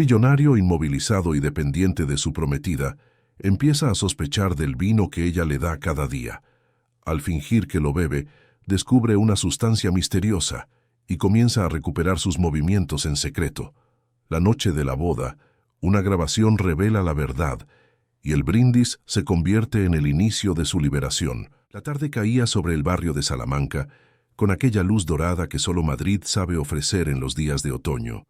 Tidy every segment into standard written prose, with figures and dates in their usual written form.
millonario inmovilizado y dependiente de su prometida empieza a sospechar del vino que ella le da cada día. Al fingir que lo bebe, descubre una sustancia misteriosa y comienza a recuperar sus movimientos en secreto. La noche de la boda, una grabación revela la verdad y el brindis se convierte en el inicio de su liberación. La tarde caía sobre el barrio de Salamanca, con aquella luz dorada que solo Madrid sabe ofrecer en los días de otoño.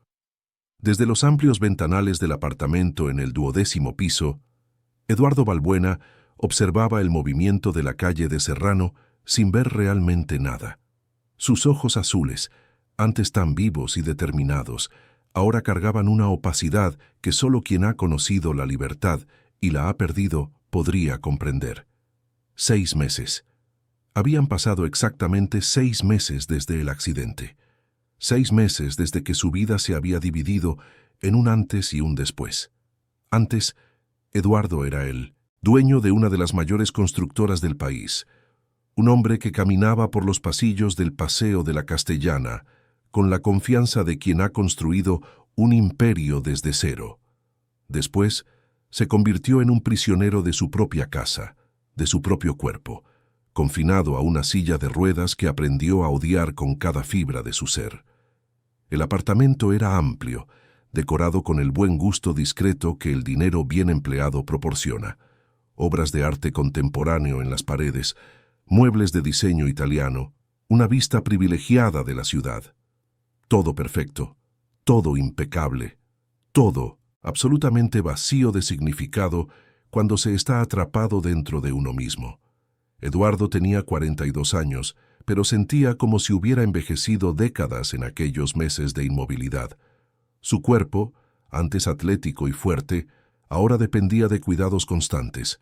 Desde los amplios ventanales del apartamento en el 12º piso, Eduardo Balbuena observaba el movimiento de la calle de Serrano sin ver realmente nada. Sus ojos azules, antes tan vivos y determinados, ahora cargaban una opacidad que solo quien ha conocido la libertad y la ha perdido podría comprender. 6 meses. Habían pasado exactamente 6 meses desde el accidente. 6 meses desde que su vida se había dividido en un antes y un después. Antes, Eduardo era el dueño de una de las mayores constructoras del país, un hombre que caminaba por los pasillos del Paseo de la Castellana con la confianza de quien ha construido un imperio desde cero. Después, se convirtió en un prisionero de su propia casa, de su propio cuerpo, confinado a una silla de ruedas que aprendió a odiar con cada fibra de su ser. El apartamento era amplio, decorado con el buen gusto discreto que el dinero bien empleado proporciona. Obras de arte contemporáneo en las paredes, muebles de diseño italiano, una vista privilegiada de la ciudad. Todo perfecto, todo impecable, todo absolutamente vacío de significado cuando se está atrapado dentro de uno mismo. Eduardo tenía 42 años, pero sentía como si hubiera envejecido décadas en aquellos meses de inmovilidad. Su cuerpo, antes atlético y fuerte, ahora dependía de cuidados constantes.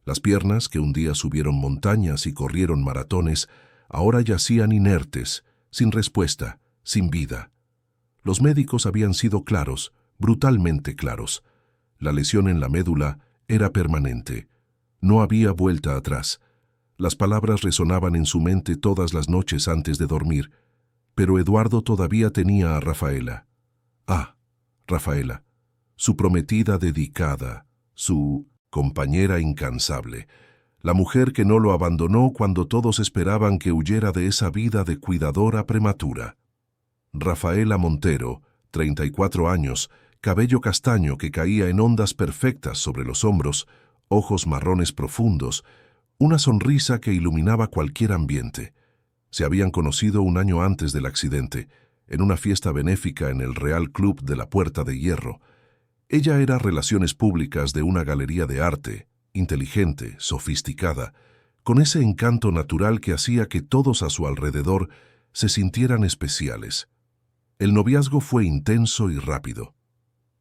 Las piernas, que un día subieron montañas y corrieron maratones, ahora yacían inertes, sin respuesta, sin vida. Los médicos habían sido claros, brutalmente claros. La lesión en la médula era permanente. No había vuelta atrás. Las palabras resonaban en su mente todas las noches antes de dormir, pero Eduardo todavía tenía a Rafaela. Rafaela, su prometida dedicada, su compañera incansable, la mujer que no lo abandonó cuando todos esperaban que huyera de esa vida de cuidadora prematura. Rafaela Montero, 34 años, cabello castaño que caía en ondas perfectas sobre los hombros, ojos marrones profundos, una sonrisa que iluminaba cualquier ambiente. Se habían conocido un año antes del accidente, en una fiesta benéfica en el Real Club de la Puerta de Hierro. Ella era relaciones públicas de una galería de arte, inteligente, sofisticada, con ese encanto natural que hacía que todos a su alrededor se sintieran especiales. El noviazgo fue intenso y rápido.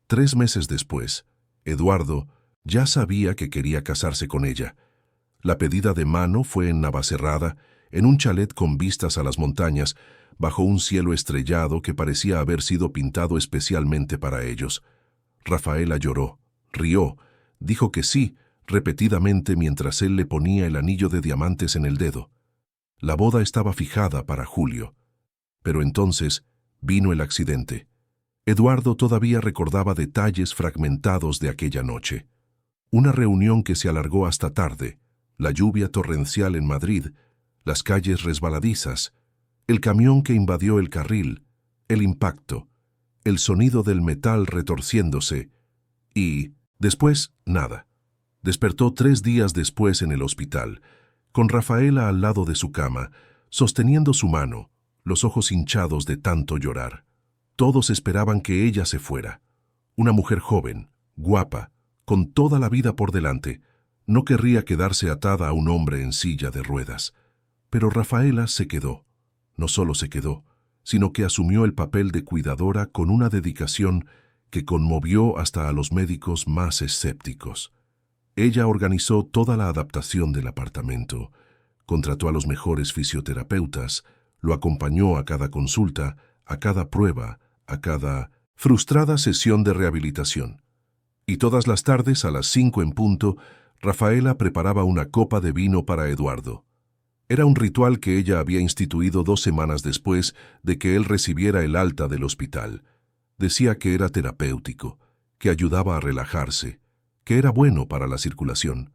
3 meses después, Eduardo ya sabía que quería casarse con ella. La pedida de mano fue en Navacerrada, en un chalet con vistas a las montañas, bajo un cielo estrellado que parecía haber sido pintado especialmente para ellos. Rafaela lloró, rió, dijo que sí, repetidamente mientras él le ponía el anillo de diamantes en el dedo. La boda estaba fijada para julio. Pero entonces vino el accidente. Eduardo todavía recordaba detalles fragmentados de aquella noche. Una reunión que se alargó hasta tarde, la lluvia torrencial en Madrid, las calles resbaladizas, el camión que invadió el carril, el impacto, el sonido del metal retorciéndose y, después, nada. Despertó 3 días después en el hospital, con Rafaela al lado de su cama, sosteniendo su mano, los ojos hinchados de tanto llorar. Todos esperaban que ella se fuera. Una mujer joven, guapa, con toda la vida por delante, no querría quedarse atada a un hombre en silla de ruedas. Pero Rafaela se quedó. No solo se quedó, sino que asumió el papel de cuidadora con una dedicación que conmovió hasta a los médicos más escépticos. Ella organizó toda la adaptación del apartamento, contrató a los mejores fisioterapeutas, lo acompañó a cada consulta, a cada prueba, a cada frustrada sesión de rehabilitación. Y todas las tardes, a las 5 en punto, Rafaela preparaba una copa de vino para Eduardo. Era un ritual que ella había instituido 2 semanas después de que él recibiera el alta del hospital. Decía que era terapéutico, que ayudaba a relajarse, que era bueno para la circulación.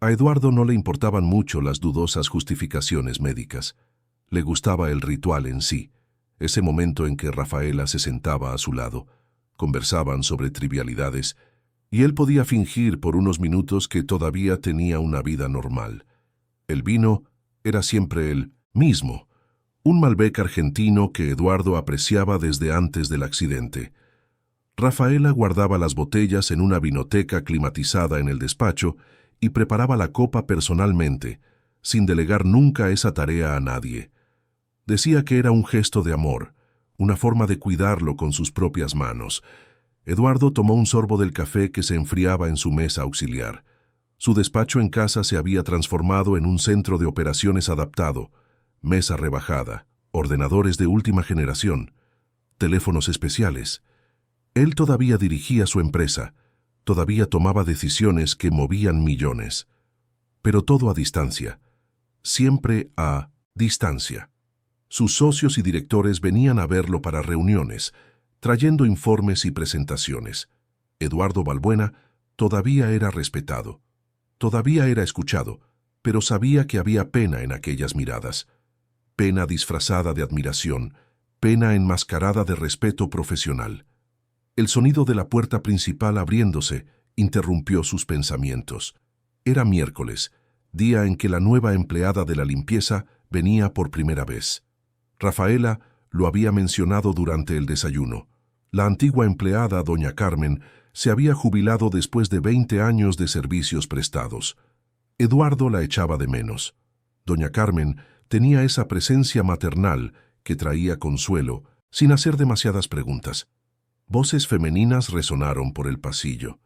A Eduardo no le importaban mucho las dudosas justificaciones médicas. Le gustaba el ritual en sí, ese momento en que Rafaela se sentaba a su lado, conversaban sobre trivialidades, y él podía fingir por unos minutos que todavía tenía una vida normal. El vino era siempre el mismo, un Malbec argentino que Eduardo apreciaba desde antes del accidente. Rafaela guardaba las botellas en una vinoteca climatizada en el despacho y preparaba la copa personalmente, sin delegar nunca esa tarea a nadie. Decía que era un gesto de amor, una forma de cuidarlo con sus propias manos. Eduardo tomó un sorbo del café que se enfriaba en su mesa auxiliar. Su despacho en casa se había transformado en un centro de operaciones adaptado, mesa rebajada, ordenadores de última generación, teléfonos especiales. Él todavía dirigía su empresa, todavía tomaba decisiones que movían millones. Pero todo a distancia, siempre a distancia. Sus socios y directores venían a verlo para reuniones, trayendo informes y presentaciones. Eduardo Balbuena todavía era respetado, todavía era escuchado, pero sabía que había pena en aquellas miradas. Pena disfrazada de admiración, pena enmascarada de respeto profesional. El sonido de la puerta principal abriéndose interrumpió sus pensamientos. Era miércoles, día en que la nueva empleada de la limpieza venía por primera vez. Rafaela lo había mencionado durante el desayuno. La antigua empleada, doña Carmen, se había jubilado después de 20 años de servicios prestados. Eduardo la echaba de menos. Doña Carmen tenía esa presencia maternal que traía consuelo, sin hacer demasiadas preguntas. Voces femeninas resonaron por el pasillo.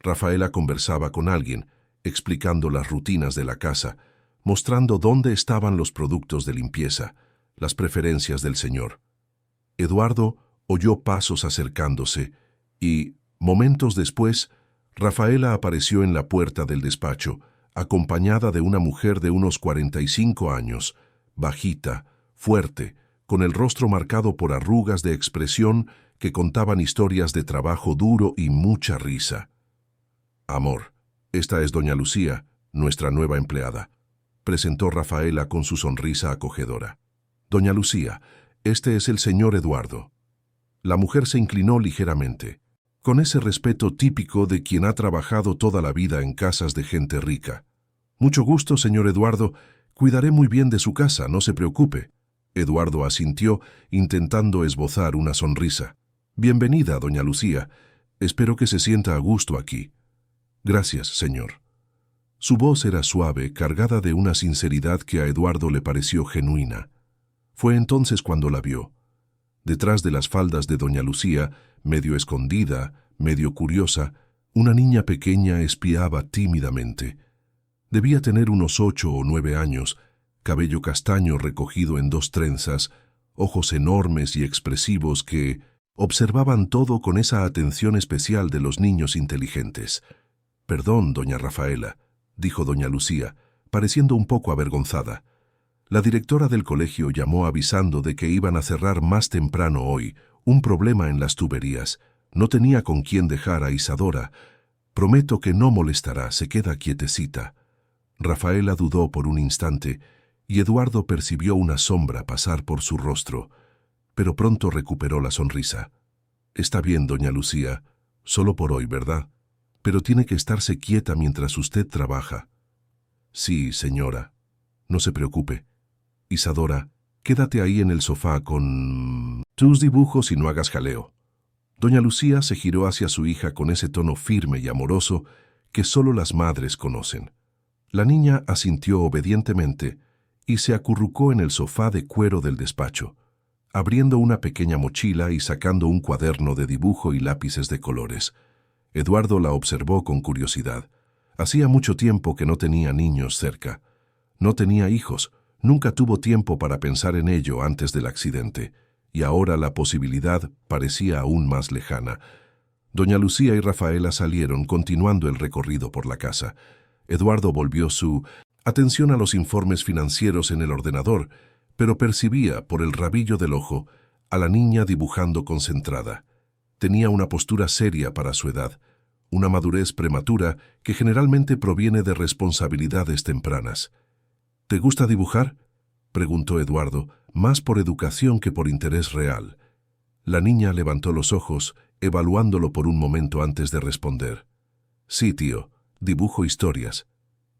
Rafaela conversaba con alguien, explicando las rutinas de la casa, mostrando dónde estaban los productos de limpieza, las preferencias del señor. Eduardo oyó pasos acercándose y, momentos después, Rafaela apareció en la puerta del despacho, acompañada de una mujer de unos 45 años, bajita, fuerte, con el rostro marcado por arrugas de expresión que contaban historias de trabajo duro y mucha risa. «Amor, esta es doña Lucía, nuestra nueva empleada», presentó Rafaela con su sonrisa acogedora. «Doña Lucía, este es el señor Eduardo». La mujer se inclinó ligeramente, con ese respeto típico de quien ha trabajado toda la vida en casas de gente rica. «Mucho gusto, señor Eduardo. Cuidaré muy bien de su casa, no se preocupe». Eduardo asintió, intentando esbozar una sonrisa. «Bienvenida, doña Lucía. Espero que se sienta a gusto aquí». «Gracias, señor». Su voz era suave, cargada de una sinceridad que a Eduardo le pareció genuina. Fue entonces cuando la vio. Detrás de las faldas de doña Lucía, medio escondida, medio curiosa, una niña pequeña espiaba tímidamente. Debía tener unos 8 o 9 años, cabello castaño recogido en 2 trenzas, ojos enormes y expresivos que observaban todo con esa atención especial de los niños inteligentes. «Perdón, doña Rafaela», dijo doña Lucía, pareciendo un poco avergonzada. La directora del colegio llamó avisando de que iban a cerrar más temprano hoy, un problema en las tuberías. No tenía con quién dejar a Isadora. «Prometo que no molestará, se queda quietecita». Rafaela dudó por un instante y Eduardo percibió una sombra pasar por su rostro, pero pronto recuperó la sonrisa. «Está bien, doña Lucía, solo por hoy, ¿verdad? Pero tiene que estarse quieta mientras usted trabaja». «Sí, señora. No se preocupe. Isadora, quédate ahí en el sofá con tus dibujos y no hagas jaleo». Doña Lucía se giró hacia su hija con ese tono firme y amoroso que solo las madres conocen. La niña asintió obedientemente y se acurrucó en el sofá de cuero del despacho, abriendo una pequeña mochila y sacando un cuaderno de dibujo y lápices de colores. Eduardo la observó con curiosidad. Hacía mucho tiempo que no tenía niños cerca. No tenía hijos, nunca tuvo tiempo para pensar en ello antes del accidente, y ahora la posibilidad parecía aún más lejana. Doña Lucía y Rafaela salieron, continuando el recorrido por la casa. Eduardo volvió su atención a los informes financieros en el ordenador, pero percibía, por el rabillo del ojo, a la niña dibujando concentrada. Tenía una postura seria para su edad, una madurez prematura que generalmente proviene de responsabilidades tempranas. ¿Te gusta dibujar?, preguntó Eduardo, más por educación que por interés real. La niña levantó los ojos, evaluándolo por un momento antes de responder. Sí, tío, dibujo historias.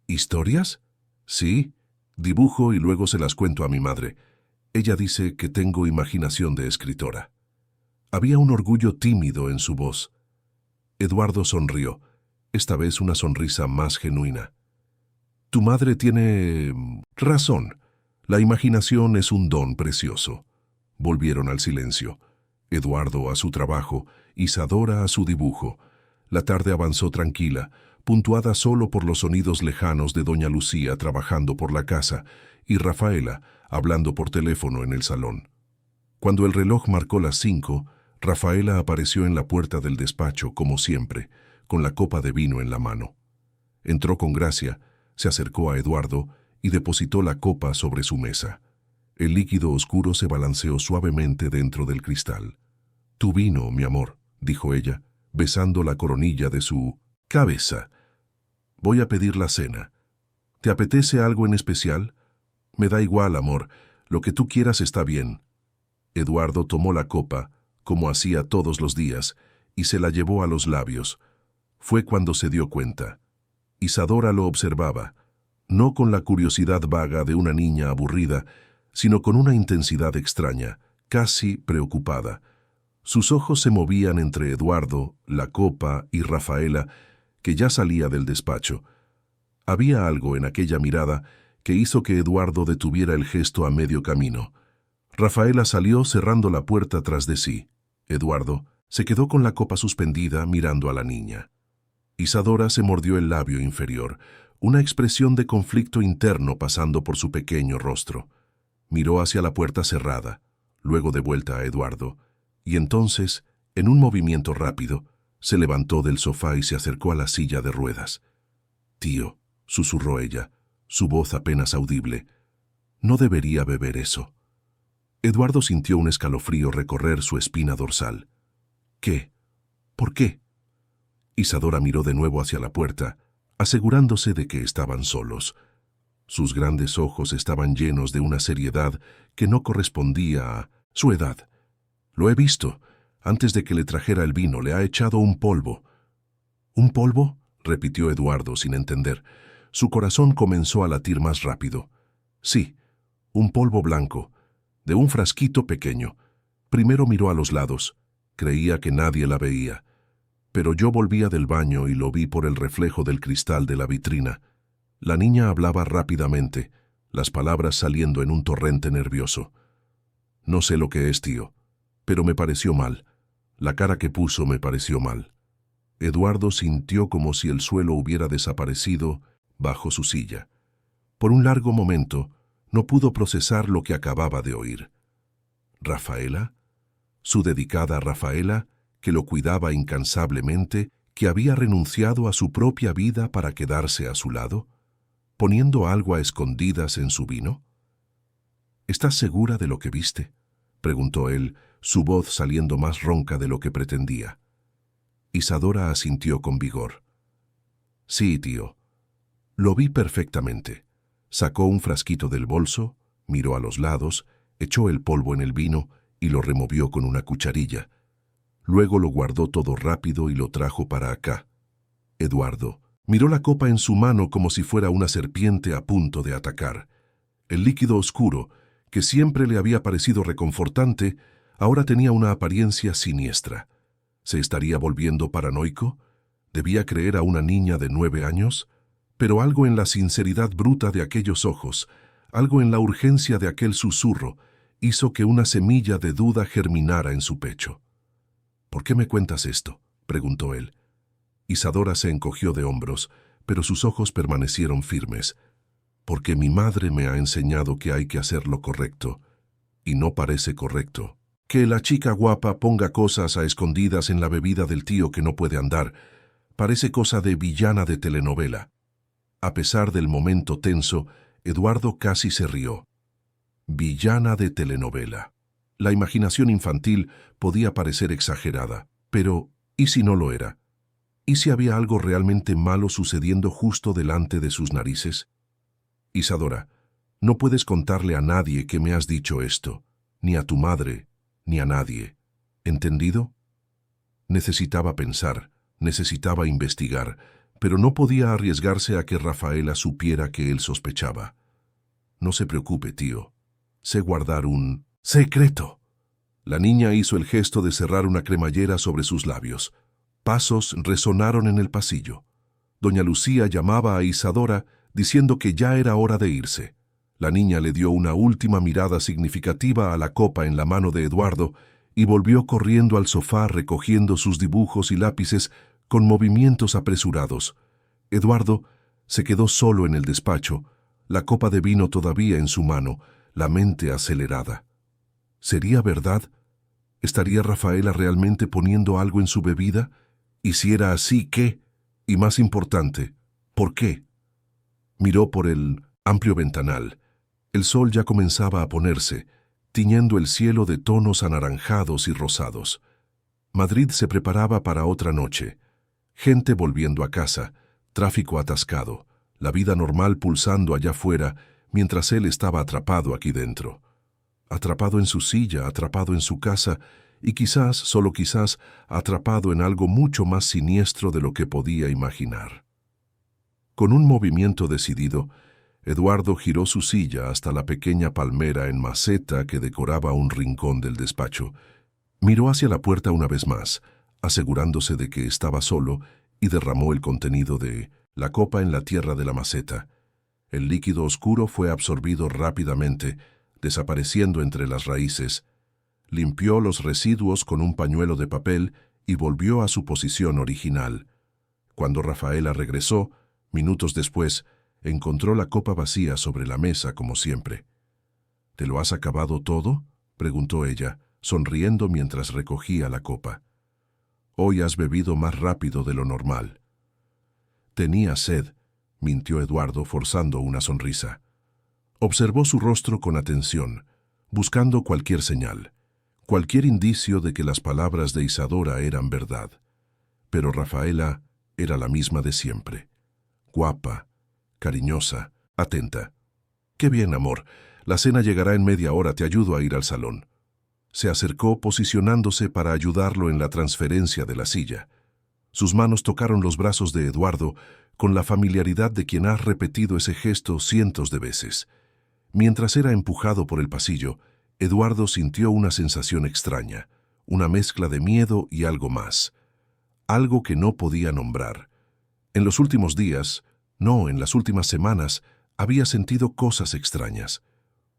¿Historias? Sí, dibujo y luego se las cuento a mi madre. Ella dice que tengo imaginación de escritora. Había un orgullo tímido en su voz. Eduardo sonrió, esta vez una sonrisa más genuina. Tu madre tiene razón. La imaginación es un don precioso. Volvieron al silencio. Eduardo a su trabajo, Isadora a su dibujo. La tarde avanzó tranquila, puntuada solo por los sonidos lejanos de doña Lucía trabajando por la casa y Rafaela hablando por teléfono en el salón. Cuando el reloj marcó las 5, Rafaela apareció en la puerta del despacho, como siempre, con la copa de vino en la mano. Entró con gracia, se acercó a Eduardo y depositó la copa sobre su mesa. El líquido oscuro se balanceó suavemente dentro del cristal. Tu vino, mi amor, dijo ella, besando la coronilla de su cabeza. Voy a pedir la cena. ¿Te apetece algo en especial? Me da igual, amor, lo que tú quieras está bien. Eduardo tomó la copa, como hacía todos los días, y se la llevó a los labios. Fue cuando se dio cuenta. Isadora lo observaba, no con la curiosidad vaga de una niña aburrida, sino con una intensidad extraña, casi preocupada. Sus ojos se movían entre Eduardo, la copa y Rafaela, que ya salía del despacho. Había algo en aquella mirada que hizo que Eduardo detuviera el gesto a medio camino. Rafaela salió cerrando la puerta tras de sí. Eduardo se quedó con la copa suspendida mirando a la niña. Isadora se mordió el labio inferior, una expresión de conflicto interno pasando por su pequeño rostro. Miró hacia la puerta cerrada, luego de vuelta a Eduardo, y entonces, en un movimiento rápido, se levantó del sofá y se acercó a la silla de ruedas. Tío, susurró ella, su voz apenas audible, no debería beber eso. Eduardo sintió un escalofrío recorrer su espina dorsal. ¿Qué? ¿Por qué? Isadora miró de nuevo hacia la puerta, asegurándose de que estaban solos. Sus grandes ojos estaban llenos de una seriedad que no correspondía a su edad. Lo he visto. Antes de que le trajera el vino, le ha echado un polvo. ¿Un polvo?, repitió Eduardo sin entender. Su corazón comenzó a latir más rápido. Sí, un polvo blanco, de un frasquito pequeño. Primero miró a los lados. Creía que nadie la veía. Pero yo volvía del baño y lo vi por el reflejo del cristal de la vitrina. La niña hablaba rápidamente, las palabras saliendo en un torrente nervioso. No sé lo que es, tío, pero me pareció mal. La cara que puso me pareció mal. Eduardo sintió como si el suelo hubiera desaparecido bajo su silla. Por un largo momento, no pudo procesar lo que acababa de oír. ¿Rafaela? Su dedicada Rafaela, que lo cuidaba incansablemente, que había renunciado a su propia vida para quedarse a su lado, poniendo algo a escondidas en su vino. ¿Estás segura de lo que viste?, preguntó él, su voz saliendo más ronca de lo que pretendía. Isadora asintió con vigor. Sí, tío. Lo vi perfectamente. Sacó un frasquito del bolso, miró a los lados, echó el polvo en el vino y lo removió con una cucharilla. Luego lo guardó todo rápido y lo trajo para acá. Eduardo miró la copa en su mano como si fuera una serpiente a punto de atacar. El líquido oscuro, que siempre le había parecido reconfortante, ahora tenía una apariencia siniestra. ¿Se estaría volviendo paranoico? ¿Debía creer a una niña de 9 años? Pero algo en la sinceridad bruta de aquellos ojos, algo en la urgencia de aquel susurro, hizo que una semilla de duda germinara en su pecho. ¿Por qué me cuentas esto?, preguntó él. Isadora se encogió de hombros, pero sus ojos permanecieron firmes. Porque mi madre me ha enseñado que hay que hacer lo correcto, y no parece correcto. Que la chica guapa ponga cosas a escondidas en la bebida del tío que no puede andar, parece cosa de villana de telenovela. A pesar del momento tenso, Eduardo casi se rió. Villana de telenovela. La imaginación infantil podía parecer exagerada, Pero, ¿y si no lo era? ¿Y si había algo realmente malo sucediendo justo delante de sus narices? Isadora, no puedes contarle a nadie que me has dicho esto, ni a tu madre, ni a nadie. ¿Entendido? Necesitaba pensar, necesitaba investigar, pero no podía arriesgarse a que Rafaela supiera que él sospechaba. No se preocupe, tío. Sé guardar un secreto. La niña hizo el gesto de cerrar una cremallera sobre sus labios. Pasos resonaron en el pasillo. Doña Lucía llamaba a Isadora diciendo que ya era hora de irse. La niña le dio una última mirada significativa a la copa en la mano de Eduardo y volvió corriendo al sofá recogiendo sus dibujos y lápices con movimientos apresurados. Eduardo se quedó solo en el despacho, la copa de vino todavía en su mano, la mente acelerada. ¿Sería verdad? ¿Estaría Rafaela realmente poniendo algo en su bebida? Y si era así, ¿qué? Y más importante, ¿por qué? Miró por el amplio ventanal. El sol ya comenzaba a ponerse, tiñendo el cielo de tonos anaranjados y rosados. Madrid se preparaba para otra noche. Gente volviendo a casa, tráfico atascado, la vida normal pulsando allá afuera, mientras él estaba atrapado aquí dentro. Atrapado en su silla, atrapado en su casa, y quizás, solo quizás, atrapado en algo mucho más siniestro de lo que podía imaginar. Con un movimiento decidido, Eduardo giró su silla hasta la pequeña palmera en maceta que decoraba un rincón del despacho. Miró hacia la puerta una vez más, asegurándose de que estaba solo, y derramó el contenido de la copa en la tierra de la maceta. El líquido oscuro fue absorbido rápidamente, desapareciendo entre las raíces. Limpió los residuos con un pañuelo de papel y volvió a su posición original. Cuando Rafaela regresó, minutos después, encontró la copa vacía sobre la mesa como siempre. ¿Te lo has acabado todo?, preguntó ella, sonriendo mientras recogía la copa. Hoy has bebido más rápido de lo normal. Tenía sed, mintió Eduardo forzando una sonrisa. Observó su rostro con atención, buscando cualquier señal, cualquier indicio de que las palabras de Isadora eran verdad. Pero Rafaela era la misma de siempre. Guapa, cariñosa, atenta. «Qué bien, amor. La cena llegará en media hora, te ayudo a ir al salón». Se acercó posicionándose para ayudarlo en la transferencia de la silla. Sus manos tocaron los brazos de Eduardo con la familiaridad de quien ha repetido ese gesto cientos de veces. Mientras era empujado por el pasillo, Eduardo sintió una sensación extraña, una mezcla de miedo y algo más. Algo que no podía nombrar. En los últimos días, no, en las últimas semanas, había sentido cosas extrañas.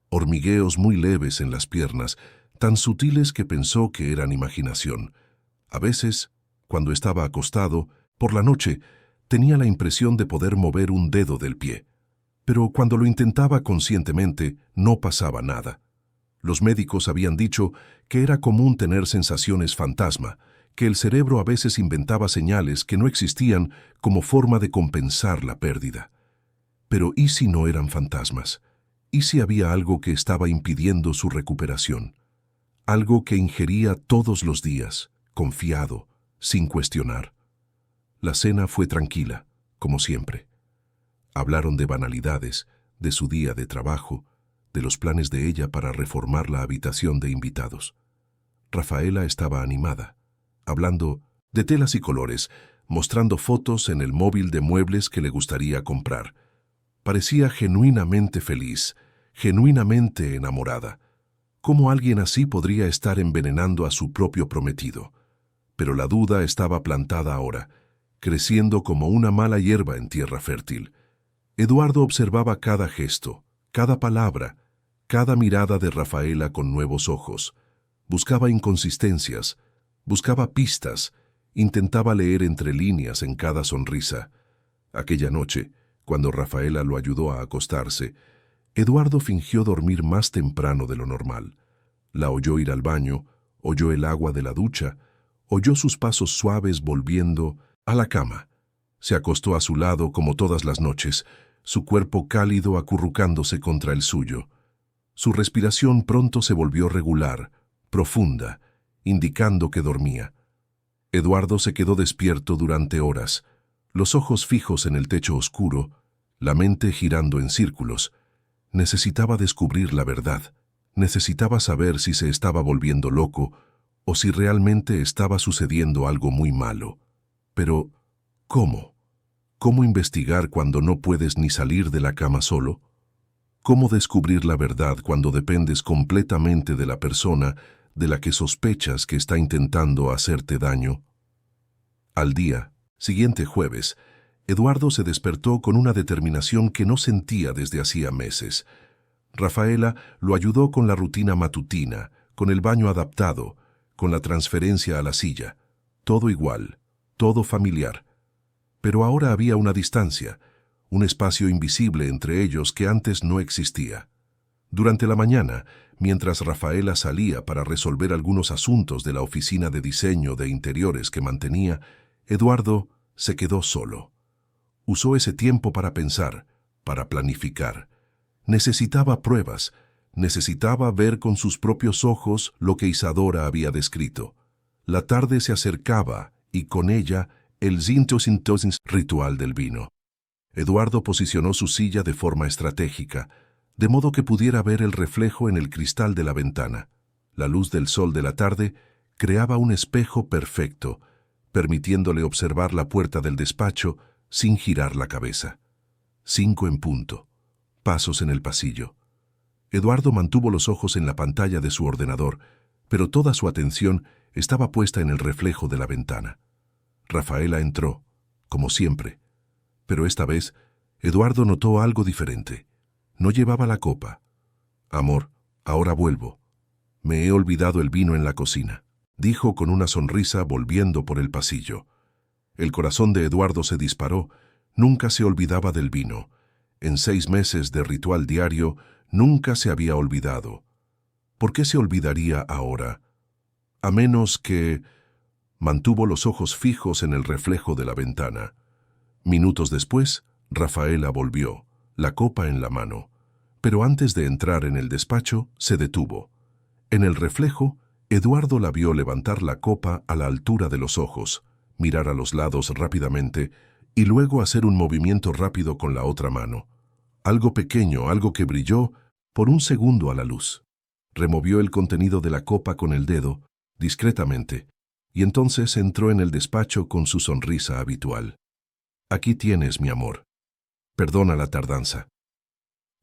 Hormigueos muy leves en las piernas, tan sutiles que pensó que eran imaginación. A veces, cuando estaba acostado, por la noche, tenía la impresión de poder mover un dedo del pie. Pero cuando lo intentaba conscientemente, no pasaba nada. Los médicos habían dicho que era común tener sensaciones fantasma, que el cerebro a veces inventaba señales que no existían como forma de compensar la pérdida. Pero ¿y si no eran fantasmas? ¿Y si había algo que estaba impidiendo su recuperación? Algo que ingería todos los días, confiado, sin cuestionar. La cena fue tranquila, como siempre. Hablaron de banalidades, de su día de trabajo, de los planes de ella para reformar la habitación de invitados. Rafaela estaba animada, hablando de telas y colores, mostrando fotos en el móvil de muebles que le gustaría comprar. Parecía genuinamente feliz, genuinamente enamorada. ¿Cómo alguien así podría estar envenenando a su propio prometido? Pero la duda estaba plantada ahora, creciendo como una mala hierba en tierra fértil. Eduardo observaba cada gesto, cada palabra, cada mirada de Rafaela con nuevos ojos. Buscaba inconsistencias, buscaba pistas, intentaba leer entre líneas en cada sonrisa. Aquella noche, cuando Rafaela lo ayudó a acostarse, Eduardo fingió dormir más temprano de lo normal. La oyó ir al baño, oyó el agua de la ducha, oyó sus pasos suaves volviendo a la cama. Se acostó a su lado como todas las noches, su cuerpo cálido acurrucándose contra el suyo. Su respiración pronto se volvió regular, profunda, indicando que dormía. Eduardo se quedó despierto durante horas, los ojos fijos en el techo oscuro, la mente girando en círculos. Necesitaba descubrir la verdad. Necesitaba saber si se estaba volviendo loco o si realmente estaba sucediendo algo muy malo. Pero, ¿cómo? ¿Cómo investigar cuando no puedes ni salir de la cama solo? ¿Cómo descubrir la verdad cuando dependes completamente de la persona de la que sospechas que está intentando hacerte daño? Al día siguiente, jueves, Eduardo se despertó con una determinación que no sentía desde hacía meses. Rafaela lo ayudó con la rutina matutina, con el baño adaptado, con la transferencia a la silla. Todo igual, todo familiar. Pero ahora había una distancia, un espacio invisible entre ellos que antes no existía. Durante la mañana, mientras Rafaela salía para resolver algunos asuntos de la oficina de diseño de interiores que mantenía, Eduardo se quedó solo. Usó ese tiempo para pensar, para planificar. Necesitaba pruebas, necesitaba ver con sus propios ojos lo que Isadora había descrito. La tarde se acercaba y con ella el zintosintosis ritual del vino. Eduardo posicionó su silla de forma estratégica, de modo que pudiera ver el reflejo en el cristal de la ventana. La luz del sol de la tarde creaba un espejo perfecto, permitiéndole observar la puerta del despacho sin girar la cabeza. 5 en punto. Pasos en el pasillo. Eduardo mantuvo los ojos en la pantalla de su ordenador, pero toda su atención estaba puesta en el reflejo de la ventana. Rafaela entró, como siempre, pero esta vez Eduardo notó algo diferente. No llevaba la copa. «Amor, ahora vuelvo. Me he olvidado el vino en la cocina», dijo con una sonrisa volviendo por el pasillo. El corazón de Eduardo se disparó. Nunca se olvidaba del vino. En 6 meses de ritual diario, nunca se había olvidado. ¿Por qué se olvidaría ahora? A menos que... Mantuvo los ojos fijos en el reflejo de la ventana. Minutos después, Rafaela volvió, la copa en la mano. Pero antes de entrar en el despacho, se detuvo. En el reflejo, Eduardo la vio levantar la copa a la altura de los ojos, mirar a los lados rápidamente y luego hacer un movimiento rápido con la otra mano. Algo pequeño, algo que brilló por un segundo a la luz. Removió el contenido de la copa con el dedo, discretamente, y entonces entró en el despacho con su sonrisa habitual. «Aquí tienes, mi amor. Perdona la tardanza».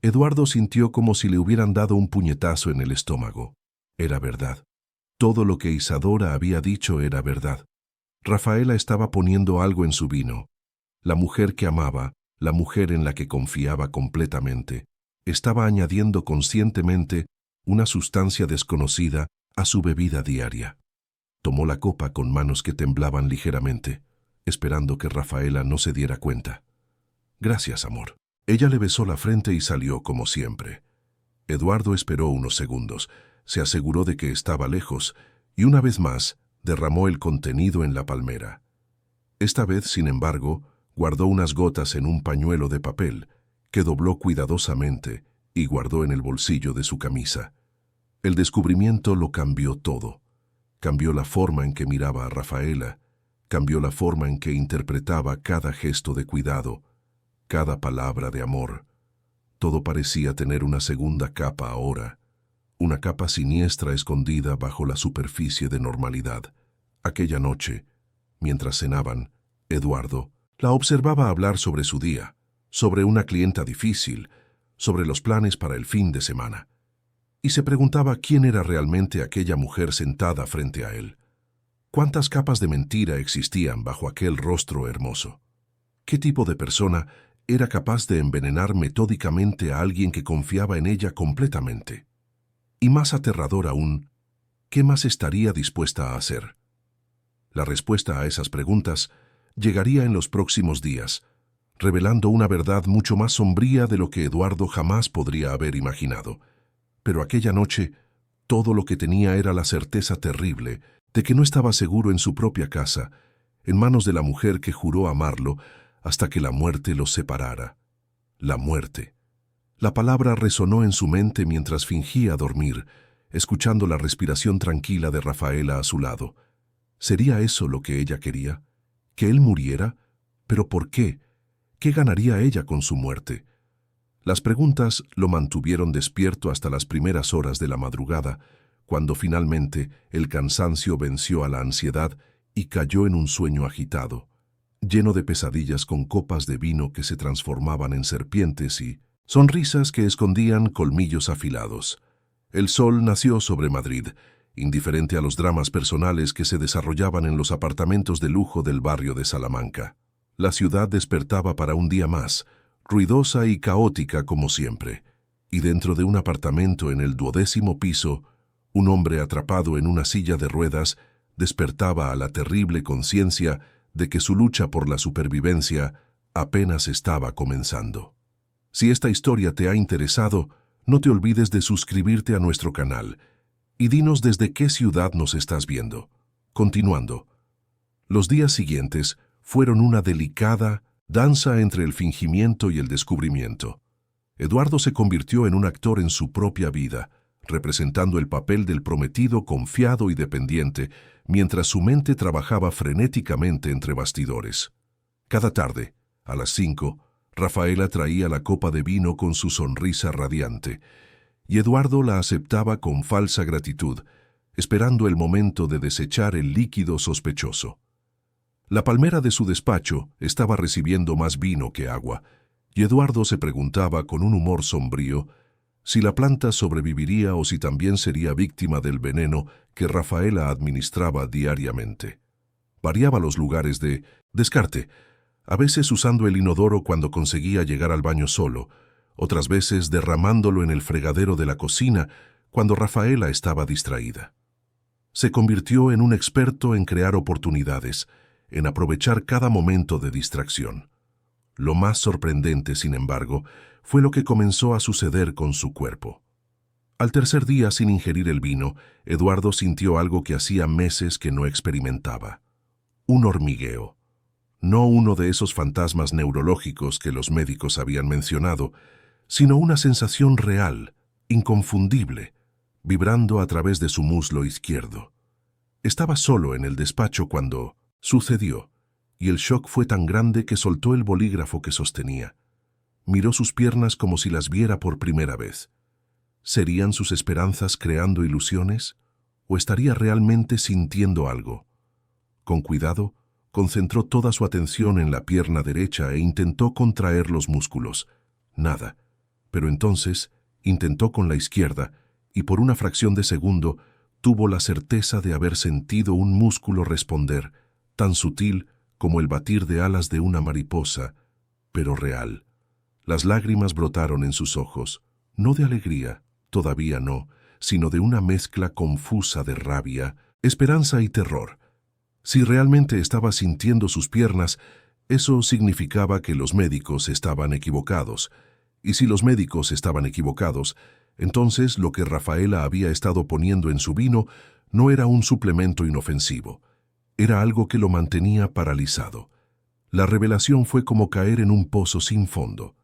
Eduardo sintió como si le hubieran dado un puñetazo en el estómago. Era verdad. Todo lo que Isadora había dicho era verdad. Rafaela estaba poniendo algo en su vino. La mujer que amaba, la mujer en la que confiaba completamente, estaba añadiendo conscientemente una sustancia desconocida a su bebida diaria. Tomó la copa con manos que temblaban ligeramente, esperando que Rafaela no se diera cuenta. «Gracias, amor». Ella le besó la frente y salió como siempre. Eduardo esperó unos segundos, se aseguró de que estaba lejos y una vez más derramó el contenido en la palmera. Esta vez, sin embargo, guardó unas gotas en un pañuelo de papel que dobló cuidadosamente y guardó en el bolsillo de su camisa. El descubrimiento lo cambió todo. Cambió la forma en que miraba a Rafaela, cambió la forma en que interpretaba cada gesto de cuidado, cada palabra de amor. Todo parecía tener una segunda capa ahora, una capa siniestra escondida bajo la superficie de normalidad. Aquella noche, mientras cenaban, Eduardo la observaba hablar sobre su día, sobre una clienta difícil, sobre los planes para el fin de semana. Y se preguntaba quién era realmente aquella mujer sentada frente a él. ¿Cuántas capas de mentira existían bajo aquel rostro hermoso? ¿Qué tipo de persona era capaz de envenenar metódicamente a alguien que confiaba en ella completamente? Y más aterrador aún, ¿qué más estaría dispuesta a hacer? La respuesta a esas preguntas llegaría en los próximos días, revelando una verdad mucho más sombría de lo que Eduardo jamás podría haber imaginado. Pero aquella noche, todo lo que tenía era la certeza terrible de que no estaba seguro en su propia casa, en manos de la mujer que juró amarlo hasta que la muerte los separara. La muerte. La palabra resonó en su mente mientras fingía dormir, escuchando la respiración tranquila de Rafaela a su lado. ¿Sería eso lo que ella quería? ¿Que él muriera? ¿Pero por qué? ¿Qué ganaría ella con su muerte? Las preguntas lo mantuvieron despierto hasta las primeras horas de la madrugada, cuando finalmente el cansancio venció a la ansiedad y cayó en un sueño agitado, lleno de pesadillas con copas de vino que se transformaban en serpientes y sonrisas que escondían colmillos afilados. El sol nació sobre Madrid, indiferente a los dramas personales que se desarrollaban en los apartamentos de lujo del barrio de Salamanca. La ciudad despertaba para un día más, ruidosa y caótica como siempre, y dentro de un apartamento en el 12º piso, un hombre atrapado en una silla de ruedas despertaba a la terrible conciencia de que su lucha por la supervivencia apenas estaba comenzando. Si esta historia te ha interesado, no te olvides de suscribirte a nuestro canal y dinos desde qué ciudad nos estás viendo. Continuando, los días siguientes fueron una delicada danza entre el fingimiento y el descubrimiento. Eduardo se convirtió en un actor en su propia vida, representando el papel del prometido confiado y dependiente, mientras su mente trabajaba frenéticamente entre bastidores. Cada tarde, a las 5, Rafaela traía la copa de vino con su sonrisa radiante, y Eduardo la aceptaba con falsa gratitud, esperando el momento de desechar el líquido sospechoso. La palmera de su despacho estaba recibiendo más vino que agua, y Eduardo se preguntaba con un humor sombrío si la planta sobreviviría o si también sería víctima del veneno que Rafaela administraba diariamente. Variaba los lugares de descarte, a veces usando el inodoro cuando conseguía llegar al baño solo, otras veces derramándolo en el fregadero de la cocina cuando Rafaela estaba distraída. Se convirtió en un experto en crear oportunidades, en aprovechar cada momento de distracción. Lo más sorprendente, sin embargo, fue lo que comenzó a suceder con su cuerpo. Al tercer día sin ingerir el vino, Eduardo sintió algo que hacía meses que no experimentaba. Un hormigueo. No uno de esos fantasmas neurológicos que los médicos habían mencionado, sino una sensación real, inconfundible, vibrando a través de su muslo izquierdo. Estaba solo en el despacho cuando sucedió, y el shock fue tan grande que soltó el bolígrafo que sostenía. Miró sus piernas como si las viera por primera vez. ¿Serían sus esperanzas creando ilusiones? ¿O estaría realmente sintiendo algo? Con cuidado, concentró toda su atención en la pierna derecha e intentó contraer los músculos. Nada. Pero entonces intentó con la izquierda y por una fracción de segundo tuvo la certeza de haber sentido un músculo responder, tan sutil como el batir de alas de una mariposa, pero real. Las lágrimas brotaron en sus ojos, no de alegría, todavía no, sino de una mezcla confusa de rabia, esperanza y terror. Si realmente estaba sintiendo sus piernas, eso significaba que los médicos estaban equivocados. Y si los médicos estaban equivocados, entonces lo que Rafaela había estado poniendo en su vino no era un suplemento inofensivo. Era algo que lo mantenía paralizado. La revelación fue como caer en un pozo sin fondo.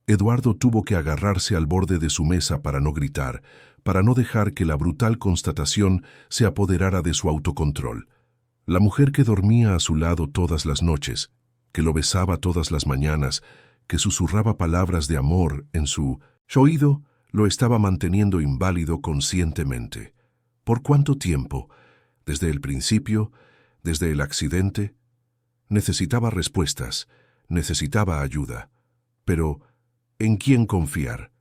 Eduardo tuvo que agarrarse al borde de su mesa para no gritar, para no dejar que la brutal constatación se apoderara de su autocontrol. La mujer que dormía a su lado todas las noches, que lo besaba todas las mañanas, que susurraba palabras de amor en su oído, lo estaba manteniendo inválido conscientemente. ¿Por cuánto tiempo? ¿Desde el principio? ¿Desde el accidente? Necesitaba respuestas, necesitaba ayuda. Pero, ¿en quién confiar?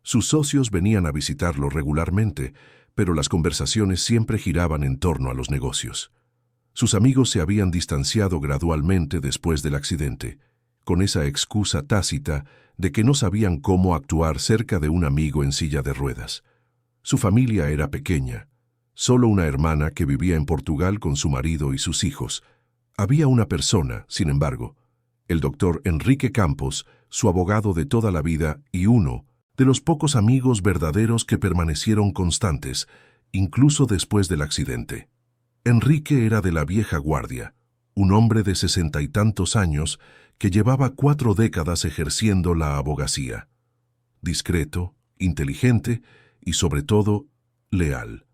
Sus socios venían a visitarlo regularmente, pero las conversaciones siempre giraban en torno a los negocios. Sus amigos se habían distanciado gradualmente después del accidente, con esa excusa tácita de que no sabían cómo actuar cerca de un amigo en silla de ruedas. Su familia era pequeña, solo una hermana que vivía en Portugal con su marido y sus hijos. Había una persona, sin embargo, el doctor Enrique Campos, su abogado de toda la vida y uno de los pocos amigos verdaderos que permanecieron constantes, incluso después del accidente. Enrique era de la vieja guardia, un hombre de 60 y tantos años que llevaba 4 décadas ejerciendo la abogacía. Discreto, inteligente y, sobre todo, leal.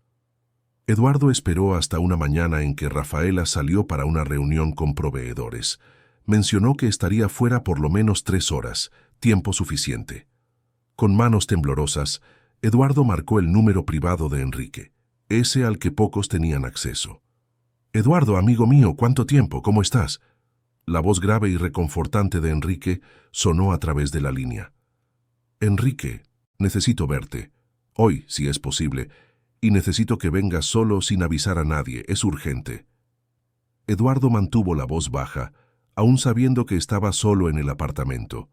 Eduardo esperó hasta una mañana en que Rafaela salió para una reunión con proveedores. Mencionó que estaría fuera por lo menos 3 horas, tiempo suficiente. Con manos temblorosas, Eduardo marcó el número privado de Enrique, ese al que pocos tenían acceso. «Eduardo, amigo mío, ¿cuánto tiempo? ¿Cómo estás?». La voz grave y reconfortante de Enrique sonó a través de la línea. «Enrique, necesito verte. Hoy, si es posible, y necesito que vengas solo sin avisar a nadie, es urgente». Eduardo mantuvo la voz baja, aún sabiendo que estaba solo en el apartamento.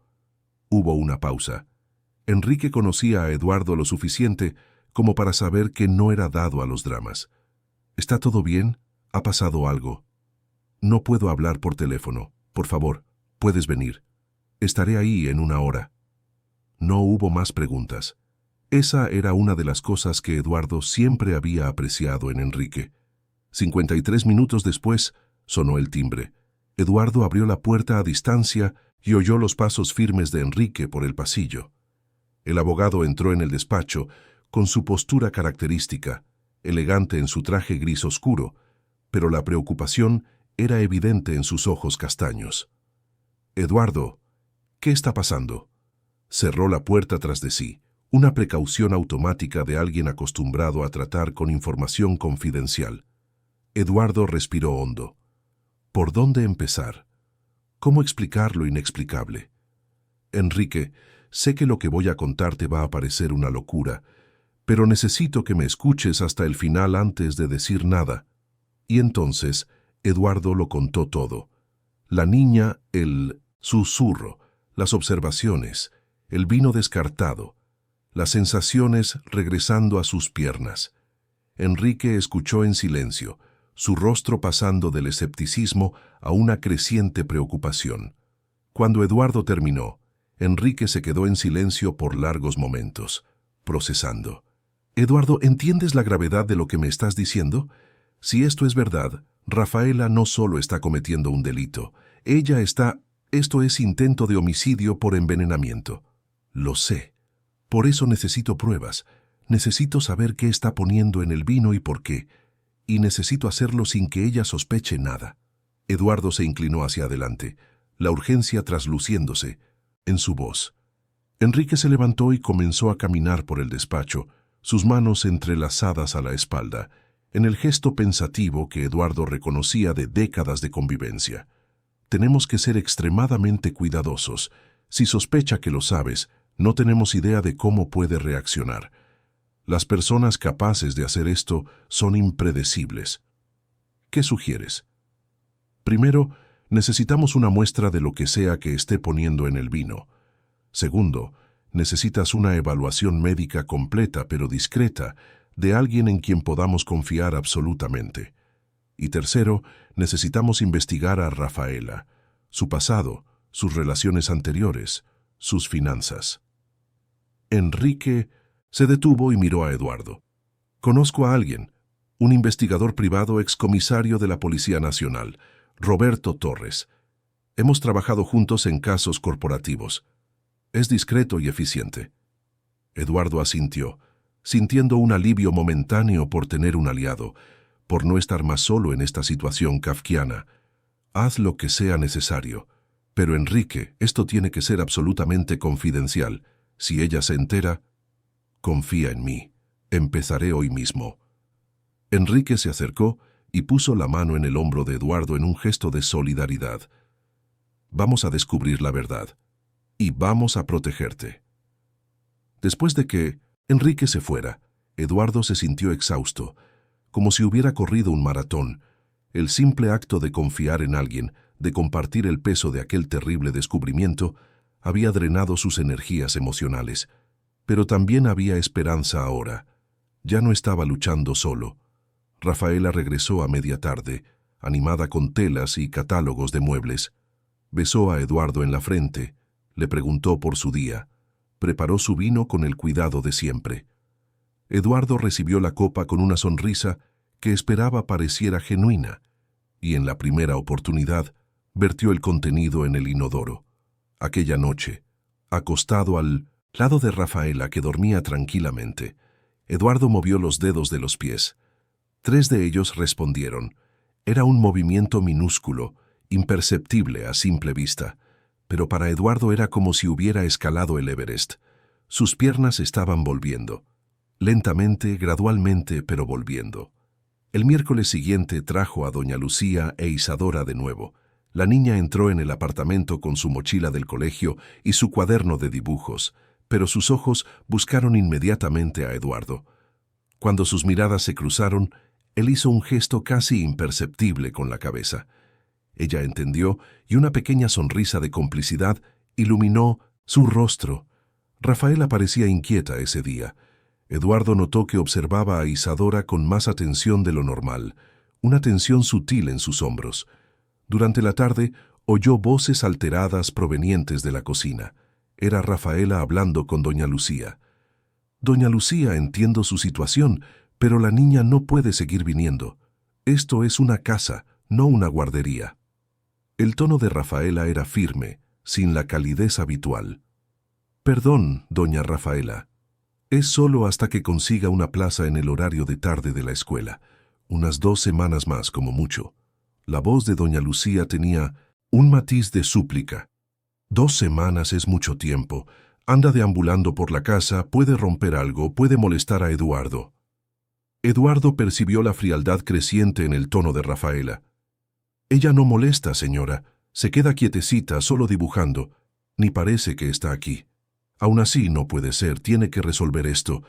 Hubo una pausa. Enrique conocía a Eduardo lo suficiente como para saber que no era dado a los dramas. «¿Está todo bien? ¿Ha pasado algo?». «No puedo hablar por teléfono. Por favor, puedes venir. Estaré ahí en 1 hora». No hubo más preguntas. Esa era una de las cosas que Eduardo siempre había apreciado en Enrique. 53 minutos después, sonó el timbre. Eduardo abrió la puerta a distancia y oyó los pasos firmes de Enrique por el pasillo. El abogado entró en el despacho con su postura característica, elegante en su traje gris oscuro, pero la preocupación era evidente en sus ojos castaños. «Eduardo, ¿qué está pasando?». Cerró la puerta tras de sí, una precaución automática de alguien acostumbrado a tratar con información confidencial. Eduardo respiró hondo. ¿Por dónde empezar? ¿Cómo explicar lo inexplicable? «Enrique, sé que lo que voy a contarte va a parecer una locura, pero necesito que me escuches hasta el final antes de decir nada». Y entonces Eduardo lo contó todo. La niña, el susurro, las observaciones, el vino descartado, las sensaciones regresando a sus piernas. Enrique escuchó en silencio, su rostro pasando del escepticismo a una creciente preocupación. Cuando Eduardo terminó, Enrique se quedó en silencio por largos momentos, procesando. «Eduardo, ¿entiendes la gravedad de lo que me estás diciendo? Si esto es verdad, Rafaela no solo está cometiendo un delito, ella está... Esto es intento de homicidio por envenenamiento». «Lo sé. Por eso necesito pruebas. Necesito saber qué está poniendo en el vino y por qué. Y necesito hacerlo sin que ella sospeche nada». Eduardo se inclinó hacia adelante, la urgencia trasluciéndose en su voz. Enrique se levantó y comenzó a caminar por el despacho, sus manos entrelazadas a la espalda, en el gesto pensativo que Eduardo reconocía de décadas de convivencia. «Tenemos que ser extremadamente cuidadosos. Si sospecha que lo sabes, no tenemos idea de cómo puede reaccionar. Las personas capaces de hacer esto son impredecibles». «¿Qué sugieres?». «Primero, necesitamos una muestra de lo que sea que esté poniendo en el vino. Segundo, necesitas una evaluación médica completa pero discreta de alguien en quien podamos confiar absolutamente. Y tercero, necesitamos investigar a Rafaela, su pasado, sus relaciones anteriores, sus finanzas». Enrique se detuvo y miró a Eduardo. «Conozco a alguien, un investigador privado excomisario de la Policía Nacional, Roberto Torres. Hemos trabajado juntos en casos corporativos. Es discreto y eficiente». Eduardo asintió, sintiendo un alivio momentáneo por tener un aliado, por no estar más solo en esta situación kafkiana. «Haz lo que sea necesario. Pero Enrique, esto tiene que ser absolutamente confidencial. Si ella se entera...». «Confía en mí. Empezaré hoy mismo». Enrique se acercó y puso la mano en el hombro de Eduardo en un gesto de solidaridad. «Vamos a descubrir la verdad. Y vamos a protegerte». Después de que Enrique se fuera, Eduardo se sintió exhausto, como si hubiera corrido un maratón. El simple acto de confiar en alguien, de compartir el peso de aquel terrible descubrimiento, había drenado sus energías emocionales. Pero también había esperanza ahora. Ya no estaba luchando solo. Rafaela regresó a media tarde, animada con telas y catálogos de muebles. Besó a Eduardo en la frente, le preguntó por su día, preparó su vino con el cuidado de siempre. Eduardo recibió la copa con una sonrisa que esperaba pareciera genuina, y en la primera oportunidad vertió el contenido en el inodoro. Aquella noche, acostado al lado de Rafaela que dormía tranquilamente, Eduardo movió los dedos de los pies. 3 de ellos respondieron. Era un movimiento minúsculo, imperceptible a simple vista, pero para Eduardo era como si hubiera escalado el Everest. Sus piernas estaban volviendo. Lentamente, gradualmente, pero volviendo. El miércoles siguiente trajo a doña Lucía e Isadora de nuevo. La niña entró en el apartamento con su mochila del colegio y su cuaderno de dibujos, pero sus ojos buscaron inmediatamente a Eduardo. Cuando sus miradas se cruzaron, él hizo un gesto casi imperceptible con la cabeza. Ella entendió y una pequeña sonrisa de complicidad iluminó su rostro. Rafaela parecía inquieta ese día. Eduardo notó que observaba a Isadora con más atención de lo normal, una tensión sutil en sus hombros. Durante la tarde oyó voces alteradas provenientes de la cocina. Era Rafaela hablando con doña Lucía. «Doña Lucía, entiendo su situación, pero la niña no puede seguir viniendo. Esto es una casa, no una guardería». El tono de Rafaela era firme, sin la calidez habitual. «Perdón, doña Rafaela. Es solo hasta que consiga una plaza en el horario de tarde de la escuela. Unas 2 semanas más, como mucho». La voz de doña Lucía tenía un matiz de súplica. 2 semanas es mucho tiempo. Anda deambulando por la casa, puede romper algo, puede molestar a Eduardo. Eduardo percibió la frialdad creciente en el tono de Rafaela. «Ella no molesta, señora. Se queda quietecita, solo dibujando. Ni parece que está aquí. Aún así no puede ser, tiene que resolver esto».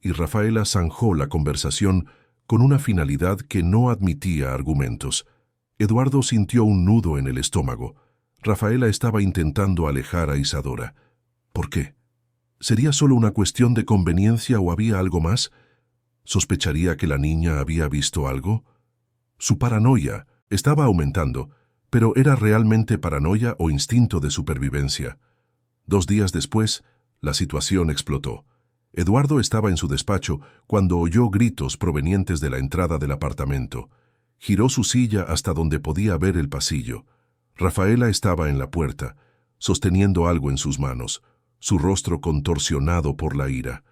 Y Rafaela zanjó la conversación con una finalidad que no admitía argumentos. Eduardo sintió un nudo en el estómago. Rafaela estaba intentando alejar a Isadora. ¿Por qué? ¿Sería solo una cuestión de conveniencia o había algo más? ¿Sospecharía que la niña había visto algo? Su paranoia estaba aumentando, pero ¿era realmente paranoia o instinto de supervivencia? 2 días después, la situación explotó. Eduardo estaba en su despacho cuando oyó gritos provenientes de la entrada del apartamento. Giró su silla hasta donde podía ver el pasillo. Rafaela estaba en la puerta, sosteniendo algo en sus manos, su rostro contorsionado por la ira.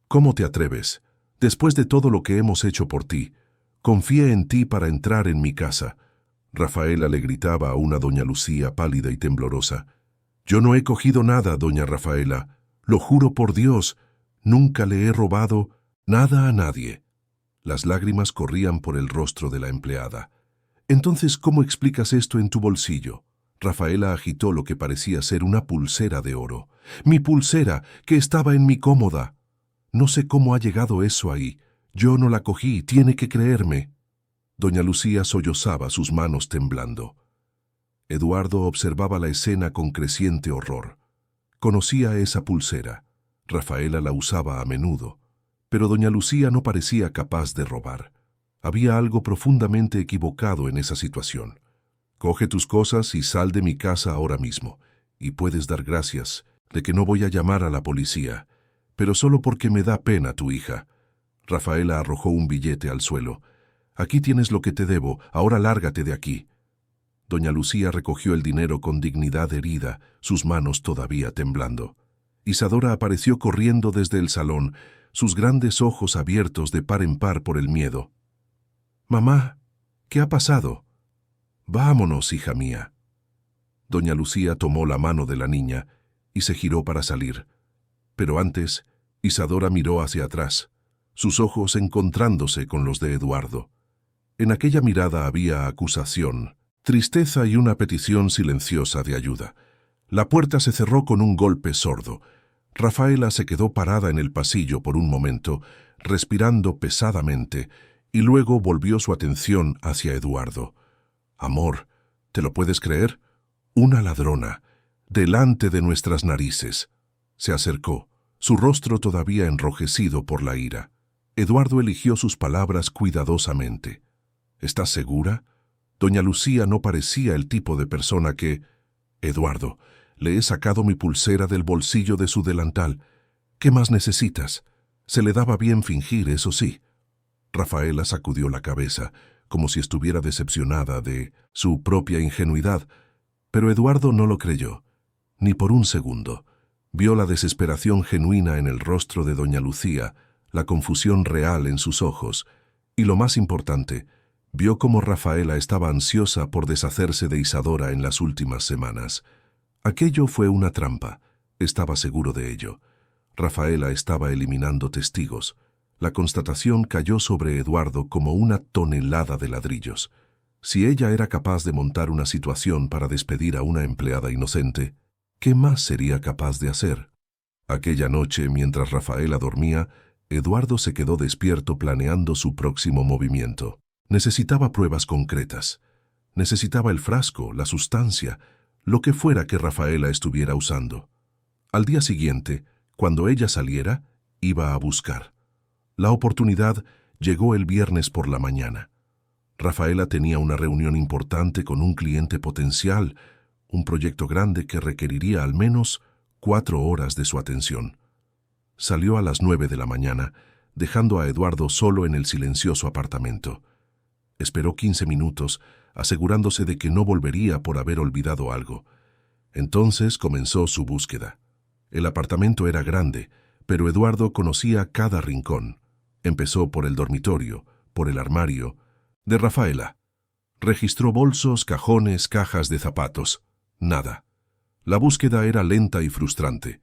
«¿Cómo te atreves? Después de todo lo que hemos hecho por ti, confié en ti para entrar en mi casa». Rafaela le gritaba a una doña Lucía pálida y temblorosa. «Yo no he cogido nada, doña Rafaela. Lo juro por Dios, nunca le he robado nada a nadie». Las lágrimas corrían por el rostro de la empleada. «Entonces, ¿cómo explicas esto en tu bolsillo?» Rafaela agitó lo que parecía ser una pulsera de oro. «Mi pulsera, que estaba en mi cómoda. No sé cómo ha llegado eso ahí. Yo no la cogí, tiene que creerme». Doña Lucía sollozaba, sus manos temblando. Eduardo observaba la escena con creciente horror. Conocía esa pulsera. Rafaela la usaba a menudo. Pero doña Lucía no parecía capaz de robar. Había algo profundamente equivocado en esa situación. «Coge tus cosas y sal de mi casa ahora mismo. Y puedes dar gracias de que no voy a llamar a la policía, pero solo porque me da pena tu hija». Rafaela arrojó un billete al suelo. «Aquí tienes lo que te debo, ahora lárgate de aquí». Doña Lucía recogió el dinero con dignidad herida, sus manos todavía temblando. Isadora apareció corriendo desde el salón, sus grandes ojos abiertos de par en par por el miedo. «Mamá, ¿qué ha pasado?» «Vámonos, hija mía». Doña Lucía tomó la mano de la niña y se giró para salir. Pero antes, Isadora miró hacia atrás, sus ojos encontrándose con los de Eduardo. En aquella mirada había acusación, tristeza y una petición silenciosa de ayuda. La puerta se cerró con un golpe sordo. Rafaela se quedó parada en el pasillo por un momento, respirando pesadamente, y luego volvió su atención hacia Eduardo. «Amor, ¿te lo puedes creer? Una ladrona, delante de nuestras narices». Se acercó, su rostro todavía enrojecido por la ira. Eduardo eligió sus palabras cuidadosamente. «¿Estás segura?» Doña Lucía no parecía el tipo de persona que... «Eduardo, le he sacado mi pulsera del bolsillo de su delantal. ¿Qué más necesitas?» Se le daba bien fingir, eso sí. Rafaela sacudió la cabeza, como si estuviera decepcionada de su propia ingenuidad, pero Eduardo no lo creyó, ni por un segundo. Vio la desesperación genuina en el rostro de doña Lucía, la confusión real en sus ojos, Y lo más importante, vio cómo Rafaela estaba ansiosa por deshacerse de Isadora en las últimas semanas. Aquello fue una trampa, estaba seguro de ello. Rafaela estaba eliminando testigos. La constatación cayó sobre Eduardo como una tonelada de ladrillos. Si ella era capaz de montar una situación para despedir a una empleada inocente, ¿qué más sería capaz de hacer? Aquella noche, mientras Rafaela dormía, Eduardo se quedó despierto planeando su próximo movimiento. Necesitaba pruebas concretas. Necesitaba el frasco, la sustancia, lo que fuera que Rafaela estuviera usando. Al día siguiente, cuando ella saliera, iba a buscar. La oportunidad llegó el viernes por la mañana. Rafaela tenía una reunión importante con un cliente potencial, un proyecto grande que requeriría al menos 4 horas de su atención. Salió a las 9 de la mañana, dejando a Eduardo solo en el silencioso apartamento. Esperó 15 minutos, asegurándose de que no volvería por haber olvidado algo. Entonces comenzó su búsqueda. El apartamento era grande, pero Eduardo conocía cada rincón. Empezó por el dormitorio, por el armario de Rafaela. Registró bolsos, cajones, cajas de zapatos. Nada. La búsqueda era lenta y frustrante.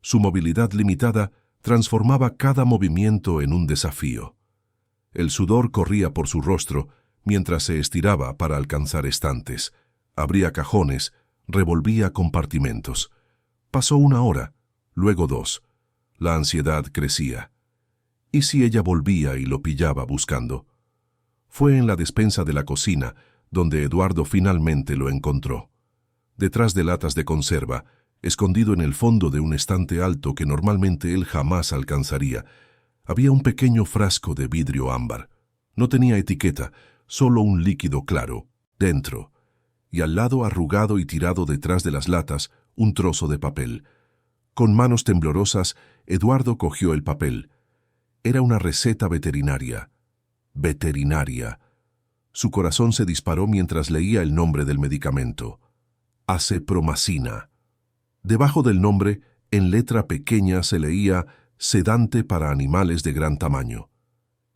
Su movilidad limitada transformaba cada movimiento en un desafío. El sudor corría por su rostro mientras se estiraba para alcanzar estantes. Abría cajones, revolvía compartimentos. Pasó 1 hora, luego 2. La ansiedad crecía. ¿Y si ella volvía y lo pillaba buscando? Fue en la despensa de la cocina donde Eduardo finalmente lo encontró. Detrás de latas de conserva, escondido en el fondo de un estante alto que normalmente él jamás alcanzaría, había un pequeño frasco de vidrio ámbar. No tenía etiqueta, solo un líquido claro, dentro, y al lado, arrugado y tirado detrás de las latas, un trozo de papel. Con manos temblorosas, Eduardo cogió el papel. Era una receta veterinaria. Veterinaria. Su corazón se disparó mientras leía el nombre del medicamento. Acepromacina. Debajo del nombre, en letra pequeña, se leía sedante para animales de gran tamaño.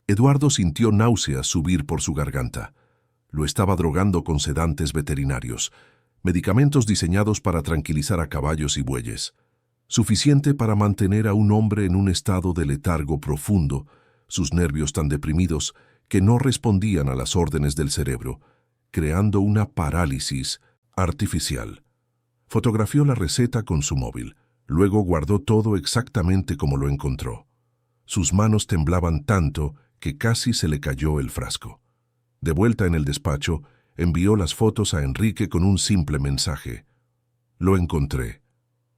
Eduardo sintió náuseas subir por su garganta. Lo estaba drogando con sedantes veterinarios, medicamentos diseñados para tranquilizar a caballos y bueyes. Suficiente para mantener a un hombre en un estado de letargo profundo, sus nervios tan deprimidos que no respondían a las órdenes del cerebro, creando una parálisis artificial. Fotografió la receta con su móvil, luego guardó todo exactamente como lo encontró. Sus manos temblaban tanto que casi se le cayó el frasco. De vuelta en el despacho, envió las fotos a Enrique con un simple mensaje. Lo encontré.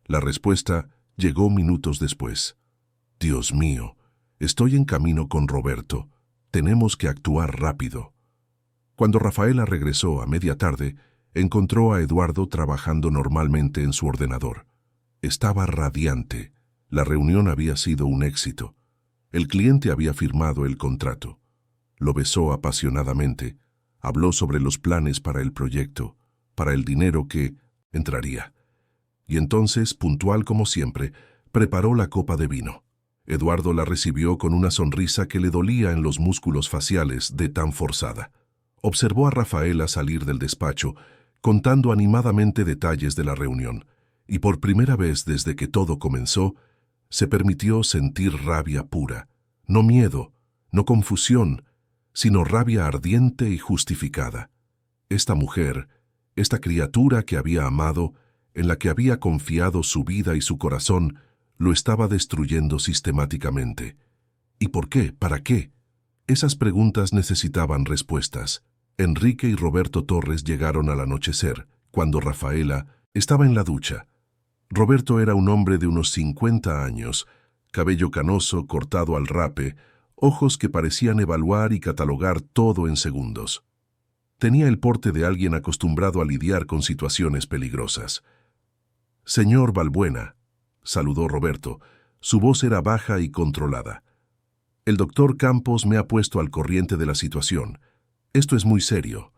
La respuesta llegó minutos después. Dios mío, estoy en camino con Roberto. Tenemos que actuar rápido. Cuando Rafaela regresó a media tarde, encontró a Eduardo trabajando normalmente en su ordenador. Estaba radiante. La reunión había sido un éxito. El cliente había firmado el contrato. Lo besó apasionadamente. Habló sobre los planes para el proyecto, para el dinero que entraría. Y entonces, puntual como siempre, preparó la copa de vino. Eduardo la recibió con una sonrisa que le dolía en los músculos faciales de tan forzada. Observó a Rafaela salir del despacho, contando animadamente detalles de la reunión, y por primera vez desde que todo comenzó, se permitió sentir rabia pura, no miedo, no confusión, sino rabia ardiente y justificada. Esta mujer, esta criatura que había amado, en la que había confiado su vida y su corazón, lo estaba destruyendo sistemáticamente. ¿Y por qué? ¿Para qué? Esas preguntas necesitaban respuestas. Enrique y Roberto Torres llegaron al anochecer, cuando Rafaela estaba en la ducha. Roberto era un hombre de unos 50 años, cabello canoso cortado al rape, ojos que parecían evaluar y catalogar todo en segundos. Tenía el porte de alguien acostumbrado a lidiar con situaciones peligrosas. «Señor Balbuena», saludó Roberto. Su voz era baja y controlada. «El doctor Campos me ha puesto al corriente de la situación. Esto es muy serio».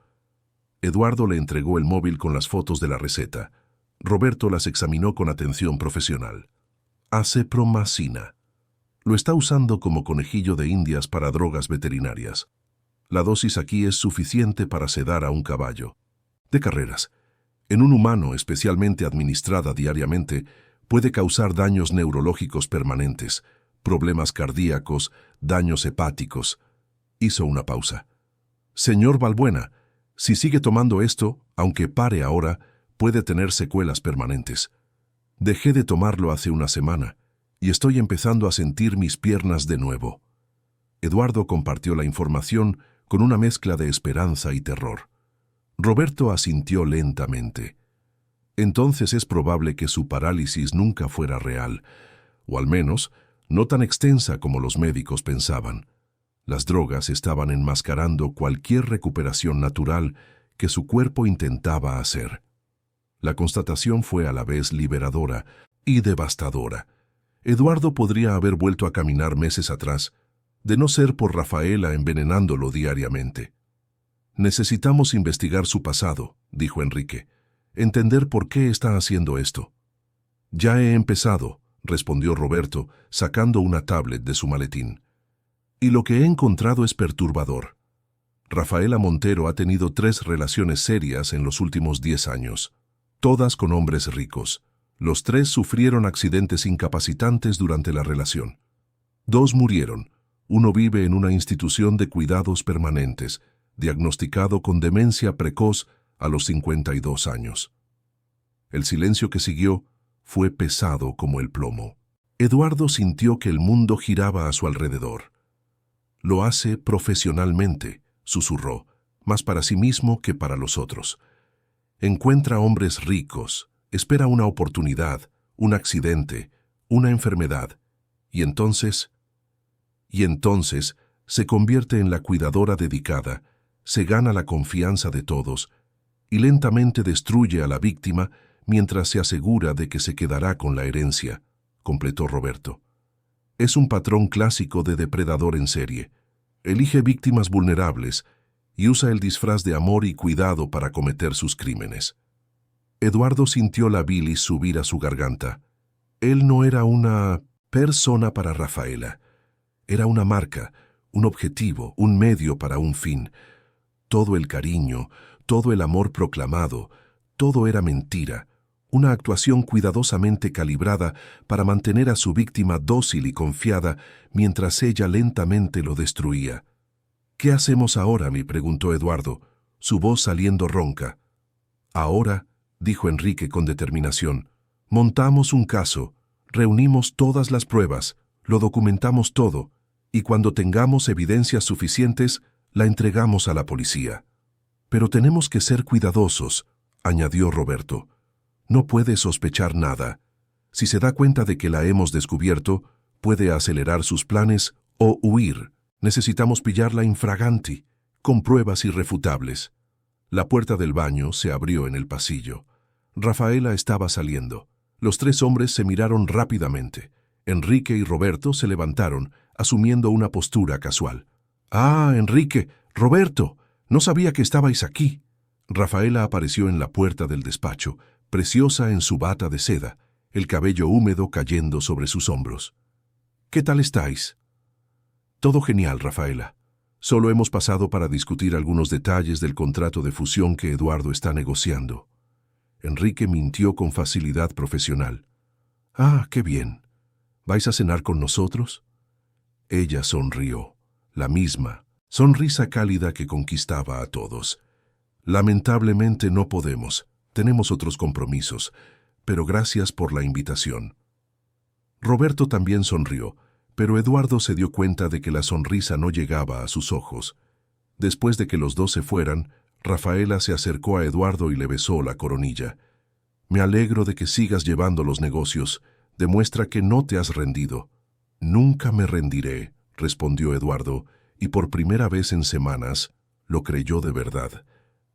Eduardo le entregó el móvil con las fotos de la receta. Roberto las examinó con atención profesional. Acepromacina. Lo está usando como conejillo de indias para drogas veterinarias. La dosis aquí es suficiente para sedar a un caballo. De carreras. En un humano, especialmente administrada diariamente, puede causar daños neurológicos permanentes, problemas cardíacos, daños hepáticos. Hizo una pausa. Señor Balbuena, si sigue tomando esto, aunque pare ahora, puede tener secuelas permanentes. Dejé de tomarlo hace una semana y estoy empezando a sentir mis piernas de nuevo. Eduardo compartió la información con una mezcla de esperanza y terror. Roberto asintió lentamente. Entonces es probable que su parálisis nunca fuera real, o al menos no tan extensa como los médicos pensaban. Las drogas estaban enmascarando cualquier recuperación natural que su cuerpo intentaba hacer. La constatación fue a la vez liberadora y devastadora. Eduardo podría haber vuelto a caminar meses atrás, de no ser por Rafaela envenenándolo diariamente. Necesitamos investigar su pasado, dijo Enrique, entender por qué está haciendo esto. Ya he empezado, respondió Roberto, sacando una tablet de su maletín. Y lo que he encontrado es perturbador. Rafaela Montero ha tenido 3 relaciones serias en los últimos 10 años, todas con hombres ricos. Los 3 sufrieron accidentes incapacitantes durante la relación. 2 murieron. Uno vive en una institución de cuidados permanentes, diagnosticado con demencia precoz a los 52 años. El silencio que siguió fue pesado como el plomo. Eduardo sintió que el mundo giraba a su alrededor. Lo hace profesionalmente, susurró, más para sí mismo que para los otros. Encuentra hombres ricos, espera una oportunidad, un accidente, una enfermedad, y entonces se convierte en la cuidadora dedicada, se gana la confianza de todos y lentamente destruye a la víctima mientras se asegura de que se quedará con la herencia, completó Roberto. Es un patrón clásico de depredador en serie. Elige víctimas vulnerables y usa el disfraz de amor y cuidado para cometer sus crímenes. Eduardo sintió la bilis subir a su garganta. Él no era una persona para Rafaela. Era una marca, un objetivo, un medio para un fin. Todo el cariño, todo el amor proclamado, todo era mentira, una actuación cuidadosamente calibrada para mantener a su víctima dócil y confiada mientras ella lentamente lo destruía. ¿Qué hacemos ahora?, me preguntó Eduardo, su voz saliendo ronca. Ahora, dijo Enrique con determinación, montamos un caso, reunimos todas las pruebas, lo documentamos todo, y cuando tengamos evidencias suficientes, la entregamos a la policía. Pero tenemos que ser cuidadosos, añadió Roberto. No puede sospechar nada. Si se da cuenta de que la hemos descubierto, puede acelerar sus planes o huir. Necesitamos pillarla infraganti, con pruebas irrefutables. La puerta del baño se abrió en el pasillo. Rafaela estaba saliendo. Los 3 hombres se miraron rápidamente. Enrique y Roberto se levantaron, asumiendo una postura casual. «Ah, Enrique, Roberto, no sabía que estabais aquí». Rafaela apareció en la puerta del despacho, preciosa en su bata de seda, el cabello húmedo cayendo sobre sus hombros. «¿Qué tal estáis?» «Todo genial, Rafaela. Solo hemos pasado para discutir algunos detalles del contrato de fusión que Eduardo está negociando». Enrique mintió con facilidad profesional. «Ah, qué bien. ¿Vais a cenar con nosotros?» Ella sonrió, la misma, sonrisa cálida que conquistaba a todos. «Lamentablemente no podemos, tenemos otros compromisos, pero gracias por la invitación». Roberto también sonrió, pero Eduardo se dio cuenta de que la sonrisa no llegaba a sus ojos. Después de que los 2 se fueran, Rafaela se acercó a Eduardo y le besó la coronilla. «Me alegro de que sigas llevando los negocios. Demuestra que no te has rendido». «Nunca me rendiré», respondió Eduardo, y por primera vez en semanas lo creyó de verdad.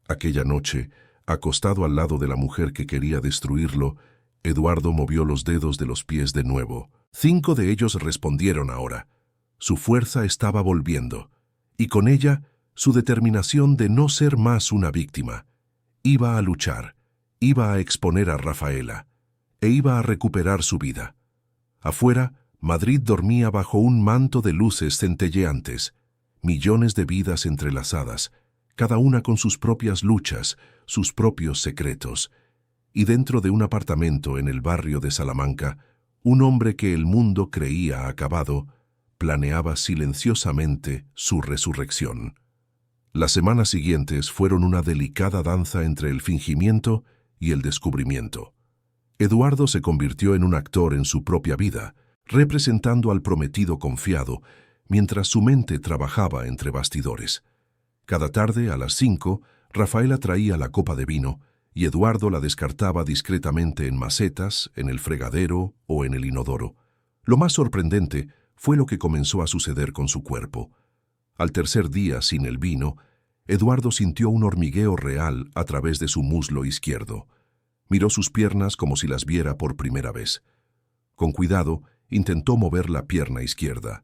Aquella noche, acostado al lado de la mujer que quería destruirlo, Eduardo movió los dedos de los pies de nuevo. 5 de ellos respondieron ahora. Su fuerza estaba volviendo, y con ella su determinación de no ser más una víctima. Iba a luchar, iba a exponer a Rafaela, e iba a recuperar su vida. Afuera, Madrid dormía bajo un manto de luces centelleantes, millones de vidas entrelazadas, cada una con sus propias luchas, sus propios secretos. Y dentro de un apartamento en el barrio de Salamanca, un hombre que el mundo creía acabado, planeaba silenciosamente su resurrección. Las semanas siguientes fueron una delicada danza entre el fingimiento y el descubrimiento. Eduardo se convirtió en un actor en su propia vida, representando al prometido confiado, mientras su mente trabajaba entre bastidores. Cada tarde, a las 5, Rafaela traía la copa de vino y Eduardo la descartaba discretamente en macetas, en el fregadero o en el inodoro. Lo más sorprendente fue lo que comenzó a suceder con su cuerpo. Al tercer día sin el vino, Eduardo sintió un hormigueo real a través de su muslo izquierdo. Miró sus piernas como si las viera por primera vez. Con cuidado, intentó mover la pierna izquierda.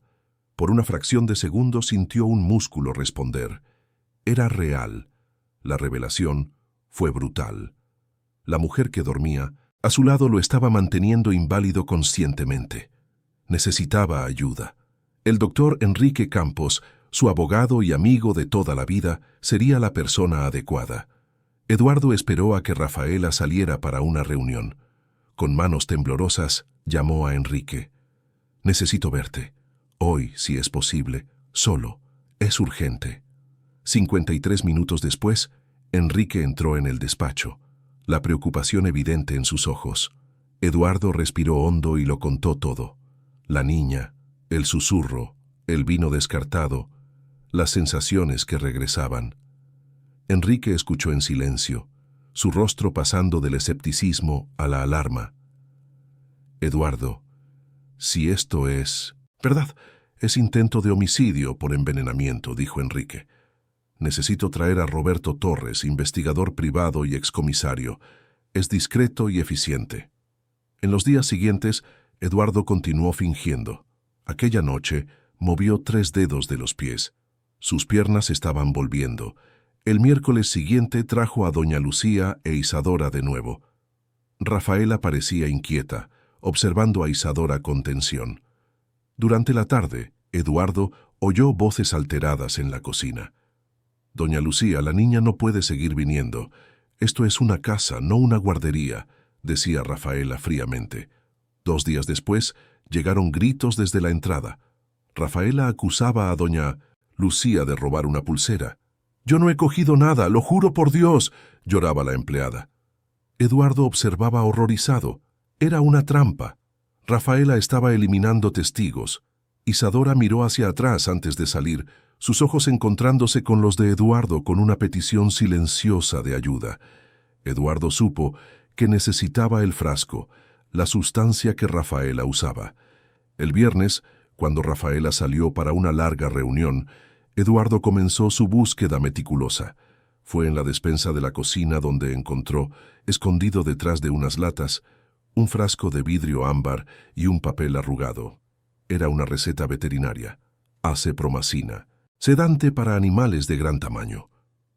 Por una fracción de segundo sintió un músculo responder. Era real. La revelación fue brutal. La mujer que dormía a su lado lo estaba manteniendo inválido conscientemente. Necesitaba ayuda. El doctor Enrique Campos, su abogado y amigo de toda la vida, sería la persona adecuada. Eduardo esperó a que Rafaela saliera para una reunión. Con manos temblorosas, llamó a Enrique. «Necesito verte. Hoy, si es posible. Solo. Es urgente». 53 minutos después, Enrique entró en el despacho, la preocupación evidente en sus ojos. Eduardo respiró hondo y lo contó todo. La niña, el susurro, el vino descartado, las sensaciones que regresaban. Enrique escuchó en silencio, su rostro pasando del escepticismo a la alarma. «Eduardo, si esto es... ¿verdad? Es intento de homicidio por envenenamiento», dijo Enrique. «Necesito traer a Roberto Torres, investigador privado y excomisario. Es discreto y eficiente». En los días siguientes, Eduardo continuó fingiendo. Aquella noche, movió 3 dedos de los pies. Sus piernas estaban volviendo. El miércoles siguiente trajo a doña Lucía e Isadora de nuevo. Rafaela parecía inquieta, observando a Isadora con tensión. Durante la tarde, Eduardo oyó voces alteradas en la cocina. «Doña Lucía, la niña no puede seguir viniendo. Esto es una casa, no una guardería», decía Rafaela fríamente. 2 días después, llegaron gritos desde la entrada. Rafaela acusaba a doña Lucía de robar una pulsera. «Yo no he cogido nada, lo juro por Dios», lloraba la empleada. Eduardo observaba horrorizado. Era una trampa. Rafaela estaba eliminando testigos. Isadora miró hacia atrás antes de salir, sus ojos encontrándose con los de Eduardo con una petición silenciosa de ayuda. Eduardo supo que necesitaba el frasco, la sustancia que Rafaela usaba. El viernes, cuando Rafaela salió para una larga reunión, Eduardo comenzó su búsqueda meticulosa. Fue en la despensa de la cocina donde encontró, escondido detrás de unas latas, un frasco de vidrio ámbar y un papel arrugado. Era una receta veterinaria. Acepromacina, sedante para animales de gran tamaño.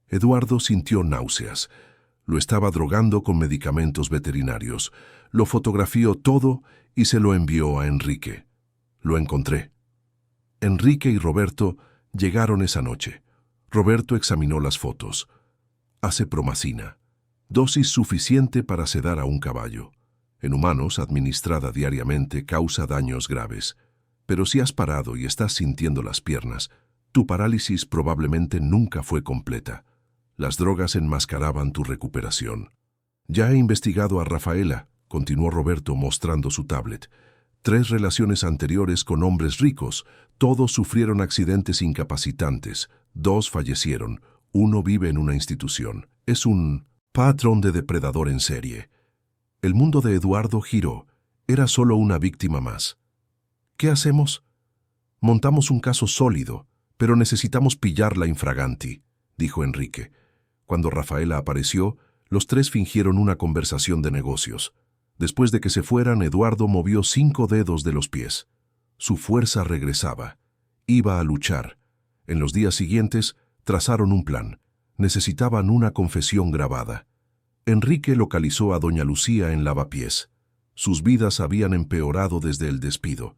Eduardo sintió náuseas. Lo estaba drogando con medicamentos veterinarios. Lo fotografió todo y se lo envió a Enrique. Lo encontré. Enrique y Roberto llegaron esa noche. Roberto examinó las fotos. Acepromacina. Dosis suficiente para sedar a un caballo. En humanos, administrada diariamente, causa daños graves. Pero si has parado y estás sintiendo las piernas, tu parálisis probablemente nunca fue completa. Las drogas enmascaraban tu recuperación. «Ya he investigado a Rafaela», continuó Roberto mostrando su tablet. 3 relaciones anteriores con hombres ricos. Todos sufrieron accidentes incapacitantes. 2 fallecieron. 1 vive en una institución. Es un patrón de depredador en serie. El mundo de Eduardo giró. Era solo una víctima más. «¿Qué hacemos?» «Montamos un caso sólido, pero necesitamos pillarla infraganti», dijo Enrique. Cuando Rafaela apareció, los 3 fingieron una conversación de negocios. Después de que se fueran, Eduardo movió 5 dedos de los pies. Su fuerza regresaba. Iba a luchar. En los días siguientes, trazaron un plan. Necesitaban una confesión grabada. Enrique localizó a doña Lucía en Lavapiés. Sus vidas habían empeorado desde el despido.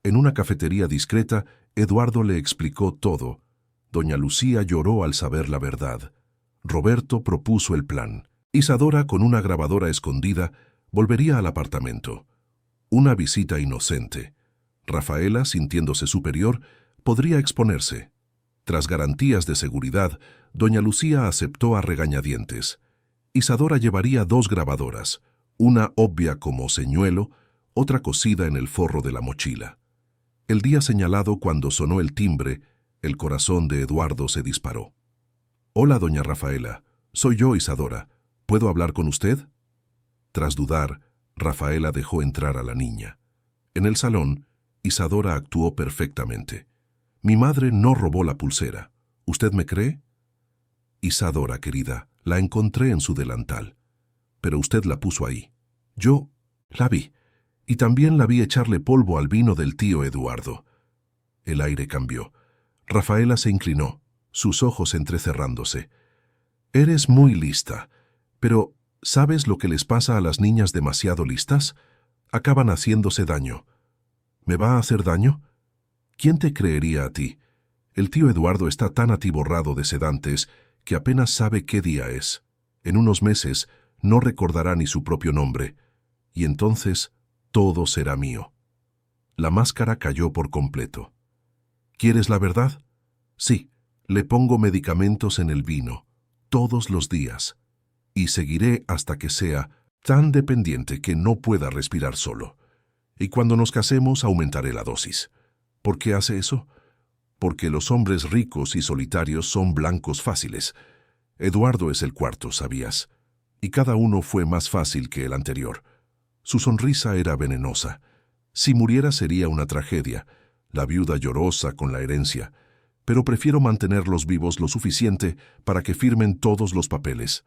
En una cafetería discreta, Eduardo le explicó todo. Doña Lucía lloró al saber la verdad. Roberto propuso el plan. Isadora, con una grabadora escondida, volvería al apartamento. Una visita inocente. Rafaela, sintiéndose superior, podría exponerse. Tras garantías de seguridad, doña Lucía aceptó a regañadientes. Isadora llevaría 2 grabadoras, una obvia como señuelo, otra cosida en el forro de la mochila. El día señalado, cuando sonó el timbre, el corazón de Eduardo se disparó. «Hola, doña Rafaela. Soy yo, Isadora. ¿Puedo hablar con usted?». Tras dudar, Rafaela dejó entrar a la niña. En el salón, Isadora actuó perfectamente. «Mi madre no robó la pulsera. ¿Usted me cree?». «Isadora, querida, la encontré en su delantal. Pero usted la puso ahí. Yo la vi. Y también la vi echarle polvo al vino del tío Eduardo». El aire cambió. Rafaela se inclinó, sus ojos entrecerrándose. «Eres muy lista, pero ¿sabes lo que les pasa a las niñas demasiado listas? Acaban haciéndose daño». «¿Me va a hacer daño? ¿Quién te creería a ti? El tío Eduardo está tan atiborrado de sedantes que apenas sabe qué día es. En unos meses no recordará ni su propio nombre. Y entonces todo será mío». La máscara cayó por completo. «¿Quieres la verdad? Sí, le pongo medicamentos en el vino, todos los días. Y seguiré hasta que sea tan dependiente que no pueda respirar solo. Y cuando nos casemos aumentaré la dosis». ¿Por qué hace eso? Porque los hombres ricos y solitarios son blancos fáciles. Eduardo es el cuarto, ¿sabías? Y cada uno fue más fácil que el anterior. Su sonrisa era venenosa. Si muriera sería una tragedia, la viuda llorosa con la herencia, pero prefiero mantenerlos vivos lo suficiente para que firmen todos los papeles.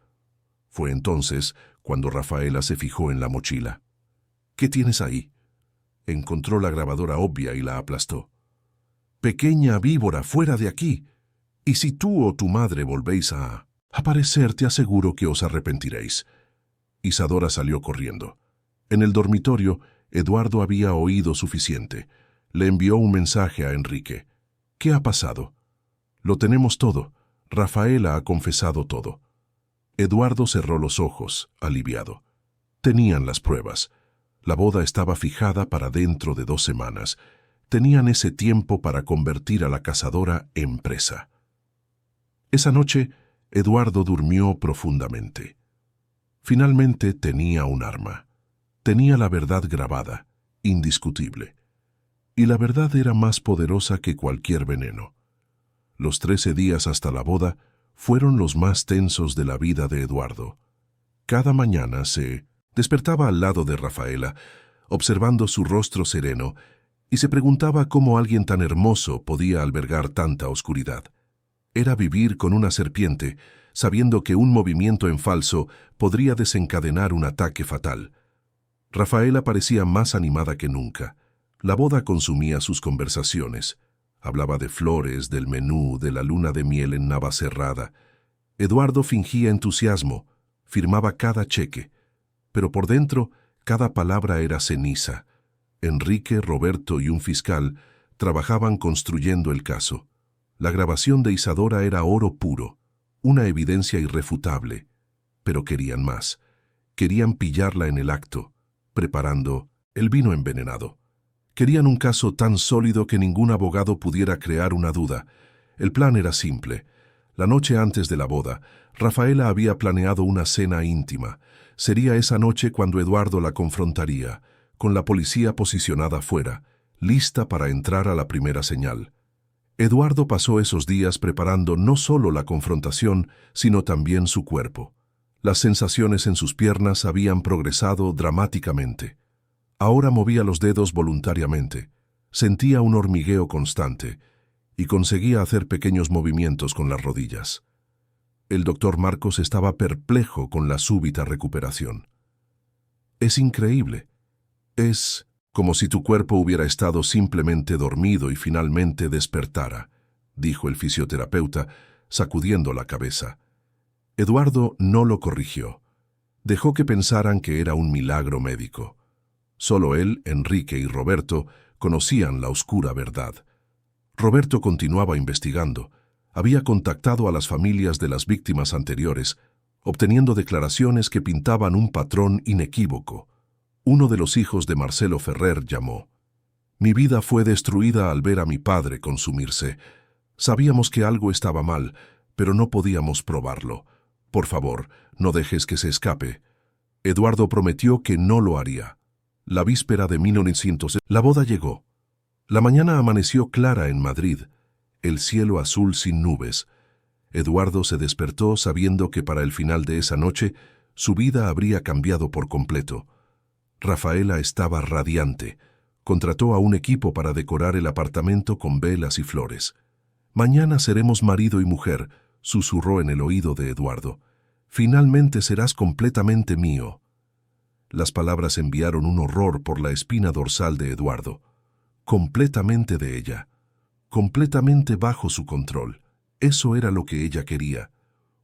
Fue entonces cuando Rafaela se fijó en la mochila. «¿Qué tienes ahí?». Encontró la grabadora obvia y la aplastó. «Pequeña víbora, fuera de aquí. Y si tú o tu madre volvéis a aparecer, te aseguro que os arrepentiréis». Isadora salió corriendo. En el dormitorio, Eduardo había oído suficiente. Le envió un mensaje a Enrique. «¿Qué ha pasado?». «Lo tenemos todo. Rafaela ha confesado todo». Eduardo cerró los ojos, aliviado. Tenían las pruebas. La boda estaba fijada para dentro de 2 semanas. Tenían ese tiempo para convertir a la cazadora en presa. Esa noche, Eduardo durmió profundamente. Finalmente tenía un arma. Tenía la verdad grabada, indiscutible. Y la verdad era más poderosa que cualquier veneno. Los 13 días hasta la boda fueron los más tensos de la vida de Eduardo. Cada mañana se despertaba al lado de Rafaela, observando su rostro sereno, y se preguntaba cómo alguien tan hermoso podía albergar tanta oscuridad. Era vivir con una serpiente, sabiendo que un movimiento en falso podría desencadenar un ataque fatal. Rafaela parecía más animada que nunca. La boda consumía sus conversaciones. Hablaba de flores, del menú, de la luna de miel en Navacerrada. Eduardo fingía entusiasmo, firmaba cada cheque, pero por dentro cada palabra era ceniza. Enrique, Roberto y un fiscal trabajaban construyendo el caso. La grabación de Isadora era oro puro, una evidencia irrefutable, pero querían más. Querían pillarla en el acto, preparando el vino envenenado. Querían un caso tan sólido que ningún abogado pudiera crear una duda. El plan era simple. La noche antes de la boda, Rafaela había planeado una cena íntima. Sería esa noche cuando Eduardo la confrontaría, con la policía posicionada afuera, lista para entrar a la primera señal. Eduardo pasó esos días preparando no solo la confrontación, sino también su cuerpo. Las sensaciones en sus piernas habían progresado dramáticamente. Ahora movía los dedos voluntariamente, sentía un hormigueo constante y conseguía hacer pequeños movimientos con las rodillas. El doctor Marcos estaba perplejo con la súbita recuperación. «Es increíble. Es como si tu cuerpo hubiera estado simplemente dormido y finalmente despertara», dijo el fisioterapeuta, sacudiendo la cabeza. Eduardo no lo corrigió. Dejó que pensaran que era un milagro médico. Solo él, Enrique y Roberto conocían la oscura verdad. Roberto continuaba investigando. Había contactado a las familias de las víctimas anteriores, obteniendo declaraciones que pintaban un patrón inequívoco. Uno de los hijos de Marcelo Ferrer llamó: «Mi vida fue destruida al ver a mi padre consumirse. Sabíamos que algo estaba mal, pero no podíamos probarlo. Por favor, no dejes que se escape». Eduardo prometió que no lo haría. La víspera de 1900, la boda llegó. La mañana amaneció clara en Madrid, el cielo azul sin nubes. Eduardo se despertó sabiendo que para el final de esa noche su vida habría cambiado por completo. Rafaela estaba radiante. Contrató a un equipo para decorar el apartamento con velas y flores. «Mañana seremos marido y mujer», susurró en el oído de Eduardo. «Finalmente serás completamente mío». Las palabras enviaron un horror por la espina dorsal de Eduardo. Completamente de ella. Completamente bajo su control. Eso era lo que ella quería.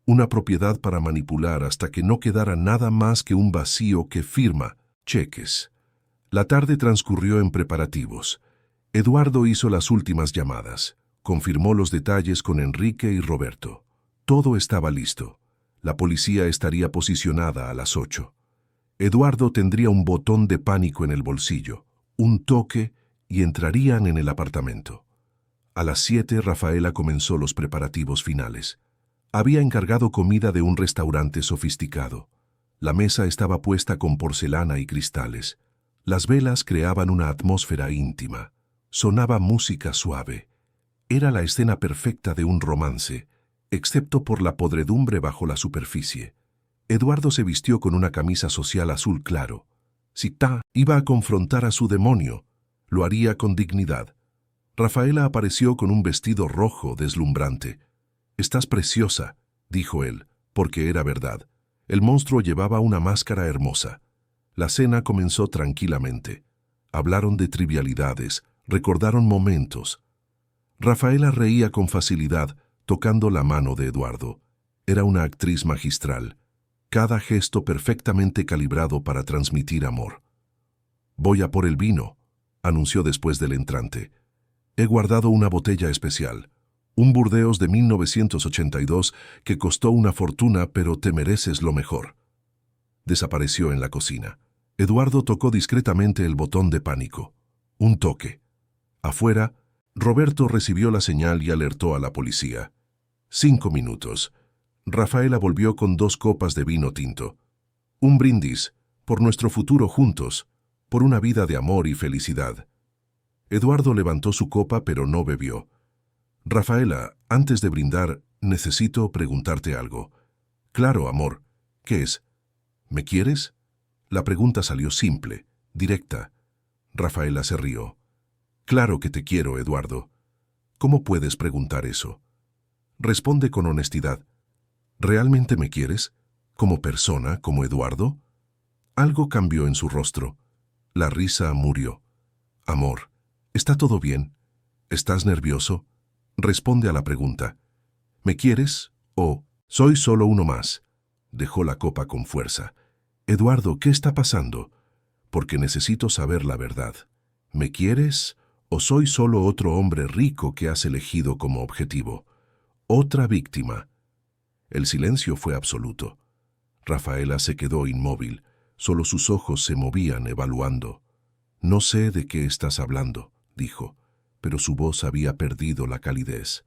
Una propiedad para manipular hasta que no quedara nada más que un vacío que firma cheques. La tarde transcurrió en preparativos. Eduardo hizo las últimas llamadas. Confirmó los detalles con Enrique y Roberto. Todo estaba listo. La policía estaría posicionada a las 8. Eduardo tendría un botón de pánico en el bolsillo, un toque y entrarían en el apartamento. A las 7 Rafaela comenzó los preparativos finales. Había encargado comida de un restaurante sofisticado. La mesa estaba puesta con porcelana y cristales. Las velas creaban una atmósfera íntima. Sonaba música suave. Era la escena perfecta de un romance, excepto por la podredumbre bajo la superficie. Eduardo se vistió con una camisa social azul claro. Si iba a confrontar a su demonio, lo haría con dignidad. Rafaela apareció con un vestido rojo deslumbrante. «Estás preciosa», dijo él, porque era verdad. El monstruo llevaba una máscara hermosa. La cena comenzó tranquilamente. Hablaron de trivialidades, recordaron momentos. Rafaela reía con facilidad, tocando la mano de Eduardo. Era una actriz magistral. Cada gesto perfectamente calibrado para transmitir amor. «Voy a por el vino», anunció después del entrante. «He guardado una botella especial. Un Burdeos de 1982 que costó una fortuna, pero te mereces lo mejor». Desapareció en la cocina. Eduardo tocó discretamente el botón de pánico. Un toque. Afuera, Roberto recibió la señal y alertó a la policía. 5 minutos. Rafaela volvió con 2 copas de vino tinto. «Un brindis, por nuestro futuro juntos, por una vida de amor y felicidad». Eduardo levantó su copa pero no bebió. «Rafaela, antes de brindar, necesito preguntarte algo». «Claro, amor. ¿Qué es? ¿Me quieres?» La pregunta salió simple, directa. Rafaela se rió. «Claro que te quiero, Eduardo. ¿Cómo puedes preguntar eso? Responde con honestidad. ¿Realmente me quieres? ¿Como persona, como Eduardo?» Algo cambió en su rostro. La risa murió. «Amor, ¿está todo bien? ¿Estás nervioso? Responde a la pregunta. ¿Me quieres o soy solo uno más?» Dejó la copa con fuerza. «Eduardo, ¿qué está pasando? Porque necesito saber la verdad. ¿Me quieres o soy solo otro hombre rico que has elegido como objetivo? Otra víctima». El silencio fue absoluto. Rafaela se quedó inmóvil. Solo sus ojos se movían evaluando. «No sé de qué estás hablando», dijo, pero su voz había perdido la calidez.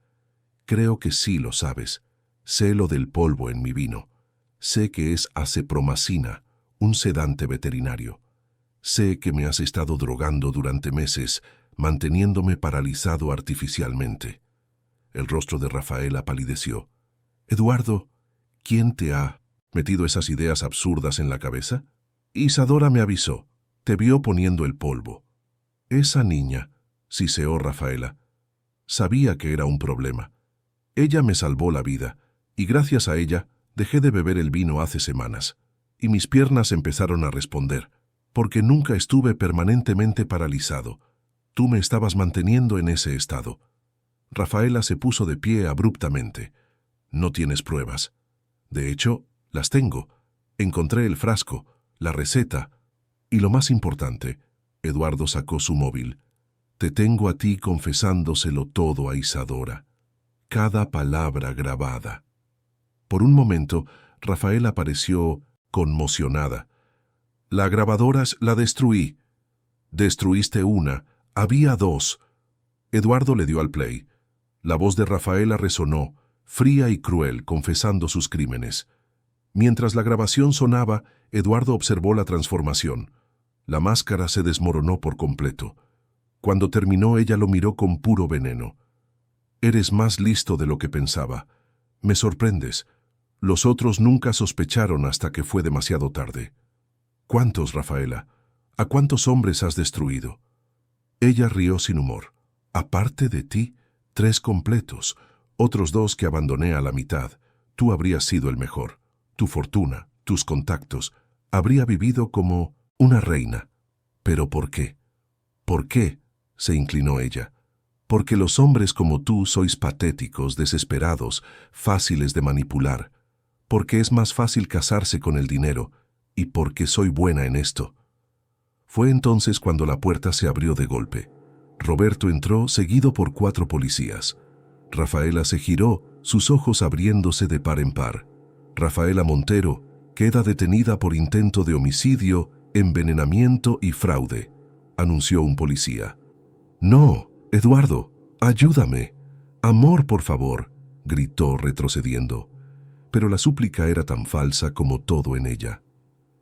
«Creo que sí lo sabes. Sé lo del polvo en mi vino. Sé que es acepromacina, un sedante veterinario. Sé que me has estado drogando durante meses, manteniéndome paralizado artificialmente». El rostro de Rafaela palideció. «Eduardo, ¿quién te ha metido esas ideas absurdas en la cabeza?» «Isadora me avisó. Te vio poniendo el polvo». «Esa niña», siseó Rafaela. «Sabía que era un problema. Ella me salvó la vida, y gracias a ella dejé de beber el vino hace semanas. Y mis piernas empezaron a responder, porque nunca estuve permanentemente paralizado. Tú me estabas manteniendo en ese estado». Rafaela se puso de pie abruptamente. «No tienes pruebas». «De hecho, las tengo. Encontré el frasco, la receta. Y lo más importante», Eduardo sacó su móvil, «te tengo a ti confesándoselo todo a Isadora». cada palabra grabada. Por un momento, Rafaela pareció conmocionada. La grabadora la destruí. Destruiste una. Había dos. Eduardo le dio al play. La voz de Rafaela resonó, fría y cruel, confesando sus crímenes. Mientras la grabación sonaba, Eduardo observó la transformación. La máscara se desmoronó por completo. Cuando terminó, ella lo miró con puro veneno. Eres más listo de lo que pensaba. Me sorprendes. Los otros nunca sospecharon hasta que fue demasiado tarde. ¿Cuántos, Rafaela? ¿A cuántos hombres has destruido? Ella rió sin humor. Aparte de ti, 3 completos, otros 2 que abandoné a la mitad. Tú habrías sido el mejor. Tu fortuna, tus contactos. Habría vivido como una reina. ¿Pero por qué? ¿Por qué? Se inclinó ella. Porque los hombres como tú sois patéticos, desesperados, fáciles de manipular. Porque es más fácil casarse con el dinero, y porque soy buena en esto. Fue entonces cuando la puerta se abrió de golpe. Roberto entró seguido por 4 policías. Rafaela se giró, sus ojos abriéndose de par en par. Rafaela Montero queda detenida por intento de homicidio, envenenamiento y fraude, anunció un policía. No, Eduardo, ayúdame. Amor, por favor, gritó retrocediendo. Pero la súplica era tan falsa como todo en ella.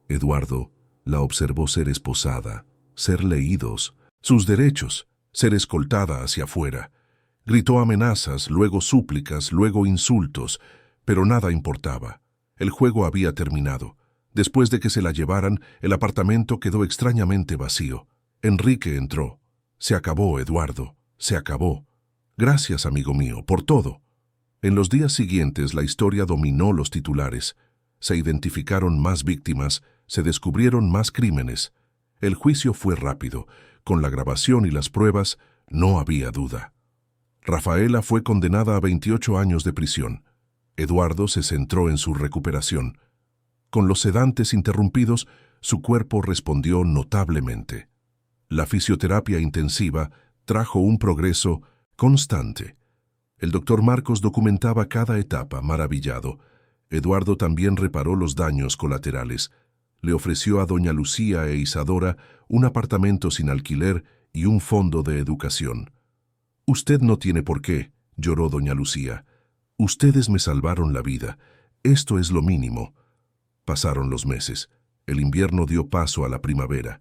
Eduardo la observó ser esposada, ser leídos, sus derechos, ser escoltada hacia afuera. Gritó amenazas, luego súplicas, luego insultos, pero nada importaba. El juego había terminado. Después de que se la llevaran, el apartamento quedó extrañamente vacío. Enrique entró. Se acabó, Eduardo, se acabó. Gracias, amigo mío, por todo. En los días siguientes la historia dominó los titulares. Se identificaron más víctimas, se descubrieron más crímenes. El juicio fue rápido. Con la grabación y las pruebas, no había duda. Rafaela fue condenada a 28 años de prisión. Eduardo se centró en su recuperación. Con los sedantes interrumpidos, su cuerpo respondió notablemente. La fisioterapia intensiva trajo un progreso constante. El doctor Marcos documentaba cada etapa, maravillado. Eduardo también reparó los daños colaterales. Le ofreció a doña Lucía e Isadora un apartamento sin alquiler y un fondo de educación. «Usted no tiene por qué», lloró doña Lucía. «Ustedes me salvaron la vida. Esto es lo mínimo». Pasaron los meses. El invierno dio paso a la primavera.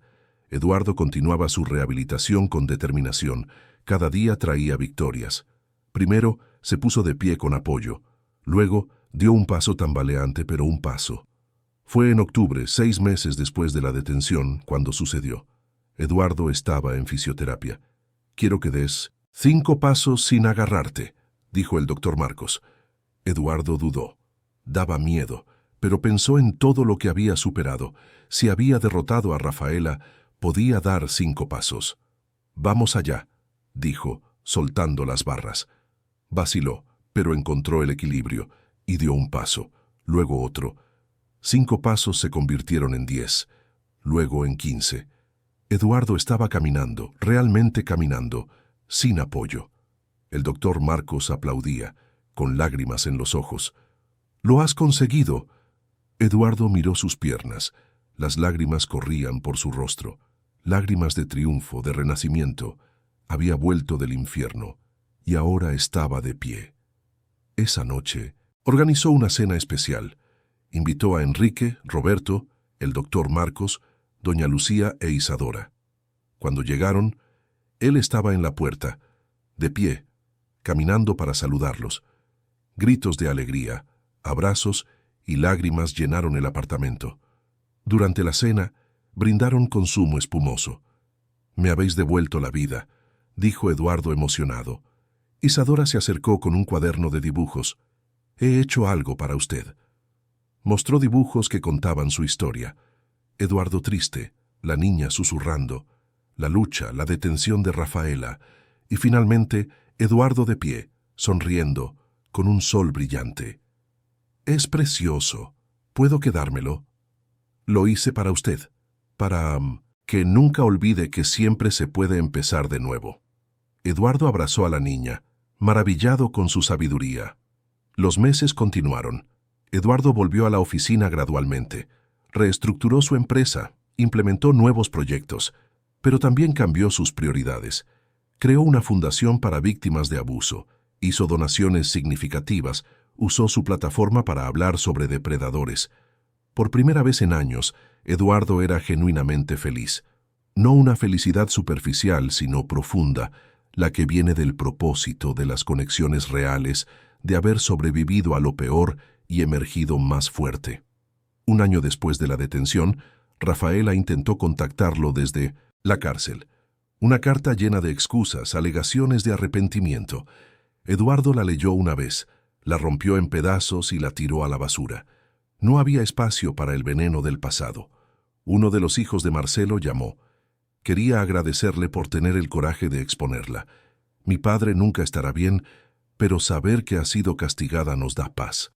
Eduardo continuaba su rehabilitación con determinación. Cada día traía victorias. Primero, se puso de pie con apoyo. Luego, dio un paso tambaleante, pero un paso. Fue en octubre, 6 meses después de la detención, cuando sucedió. Eduardo estaba en fisioterapia. «Quiero que des 5 pasos sin agarrarte», dijo el doctor Marcos. Eduardo dudó. Daba miedo, pero pensó en todo lo que había superado. Si había derrotado a Rafaela, podía dar 5 pasos. «Vamos allá», dijo, soltando las barras. Vaciló, pero encontró el equilibrio y dio un paso, luego otro. 5 pasos se convirtieron en 10, luego en 15. Eduardo estaba caminando, realmente caminando, sin apoyo. El doctor Marcos aplaudía, con lágrimas en los ojos. «¡Lo has conseguido!» Eduardo miró sus piernas. Las lágrimas corrían por su rostro. Lágrimas de triunfo, de renacimiento. Había vuelto del infierno y ahora estaba de pie. Esa noche organizó una cena especial. Invitó a Enrique, Roberto, el doctor Marcos, doña Lucía e Isadora. Cuando llegaron, él estaba en la puerta, de pie, caminando para saludarlos. Gritos de alegría, abrazos y lágrimas llenaron el apartamento. Durante la cena, brindaron con zumo espumoso. «Me habéis devuelto la vida», dijo Eduardo emocionado. Isadora se acercó con un cuaderno de dibujos. «He hecho algo para usted». Mostró dibujos que contaban su historia. Eduardo triste, la niña susurrando, la lucha, la detención de Rafaela, y finalmente Eduardo de pie, sonriendo, con un sol brillante. «Es precioso. ¿Puedo quedármelo?» «Lo hice para usted, para que nunca olvide que siempre se puede empezar de nuevo». Eduardo abrazó a la niña, maravillado con su sabiduría. Los meses continuaron. Eduardo volvió a la oficina gradualmente, reestructuró su empresa, implementó nuevos proyectos, pero también cambió sus prioridades. Creó una fundación para víctimas de abuso, hizo donaciones significativas, usó su plataforma para hablar sobre depredadores. Por primera vez en años, Eduardo era genuinamente feliz. No una felicidad superficial, sino profunda, la que viene del propósito, de las conexiones reales, de haber sobrevivido a lo peor y emergido más fuerte. Un año después de la detención, Rafaela intentó contactarlo desde la cárcel. Una carta llena de excusas, alegaciones de arrepentimiento. Eduardo la leyó una vez, la rompió en pedazos y la tiró a la basura. No había espacio para el veneno del pasado. Uno de los hijos de Marcelo llamó. Quería agradecerle por tener el coraje de exponerla. Mi padre nunca estará bien, pero saber que ha sido castigada nos da paz.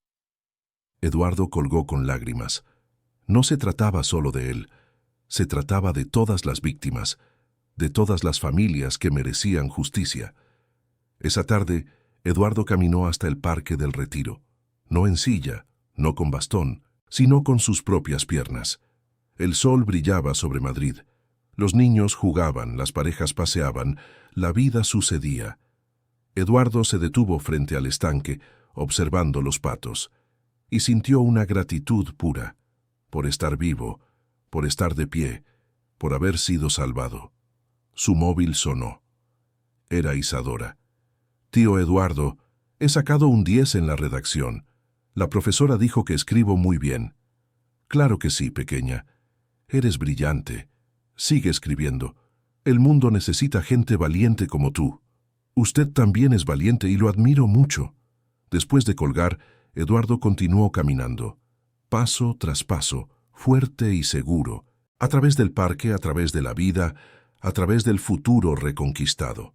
Eduardo colgó con lágrimas. No se trataba solo de él, se trataba de todas las víctimas, de todas las familias que merecían justicia. Esa tarde, Eduardo caminó hasta el Parque del Retiro, no en silla, no con bastón, sino con sus propias piernas. El sol brillaba sobre Madrid. Los niños jugaban, las parejas paseaban, la vida sucedía. Eduardo se detuvo frente al estanque, observando los patos, y sintió una gratitud pura, por estar vivo, por estar de pie, por haber sido salvado. Su móvil sonó. Era Isadora. Tío Eduardo, he sacado un 10 en la redacción. La profesora dijo que escribo muy bien. Claro que sí, pequeña. Eres brillante. Sigue escribiendo. El mundo necesita gente valiente como tú. Usted también es valiente y lo admiro mucho. Después de colgar, Eduardo continuó caminando, paso tras paso, fuerte y seguro, a través del parque, a través de la vida, a través del futuro reconquistado.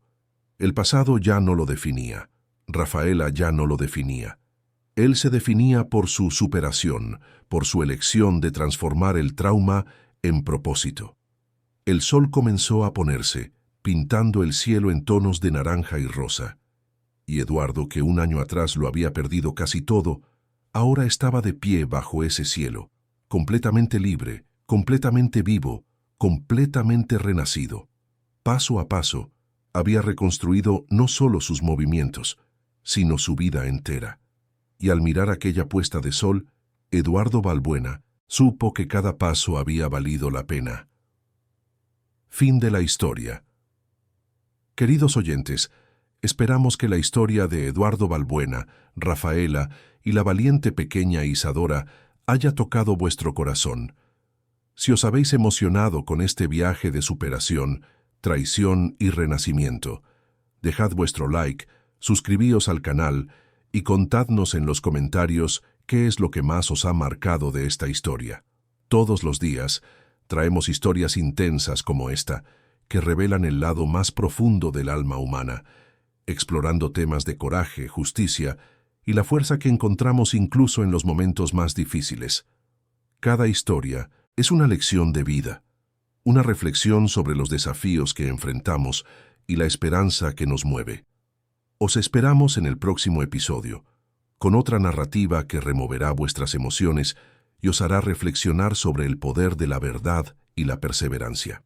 El pasado ya no lo definía, Rafaela ya no lo definía. Él se definía por su superación, por su elección de transformar el trauma en propósito. El sol comenzó a ponerse, pintando el cielo en tonos de naranja y rosa. Y Eduardo, que un año atrás lo había perdido casi todo, ahora estaba de pie bajo ese cielo, completamente libre, completamente vivo, completamente renacido. Paso a paso, había reconstruido no solo sus movimientos, sino su vida entera. Y al mirar aquella puesta de sol, Eduardo Balbuena supo que cada paso había valido la pena. Fin de la historia. Queridos oyentes, esperamos que la historia de Eduardo Balbuena, Rafaela y la valiente pequeña Isadora haya tocado vuestro corazón. Si os habéis emocionado con este viaje de superación, traición y renacimiento, dejad vuestro like, suscribíos al canal y contadnos en los comentarios qué es lo que más os ha marcado de esta historia. Todos los días traemos historias intensas como esta, que revelan el lado más profundo del alma humana, explorando temas de coraje, justicia y la fuerza que encontramos incluso en los momentos más difíciles. Cada historia es una lección de vida, una reflexión sobre los desafíos que enfrentamos y la esperanza que nos mueve. Os esperamos en el próximo episodio, con otra narrativa que removerá vuestras emociones y os hará reflexionar sobre el poder de la verdad y la perseverancia.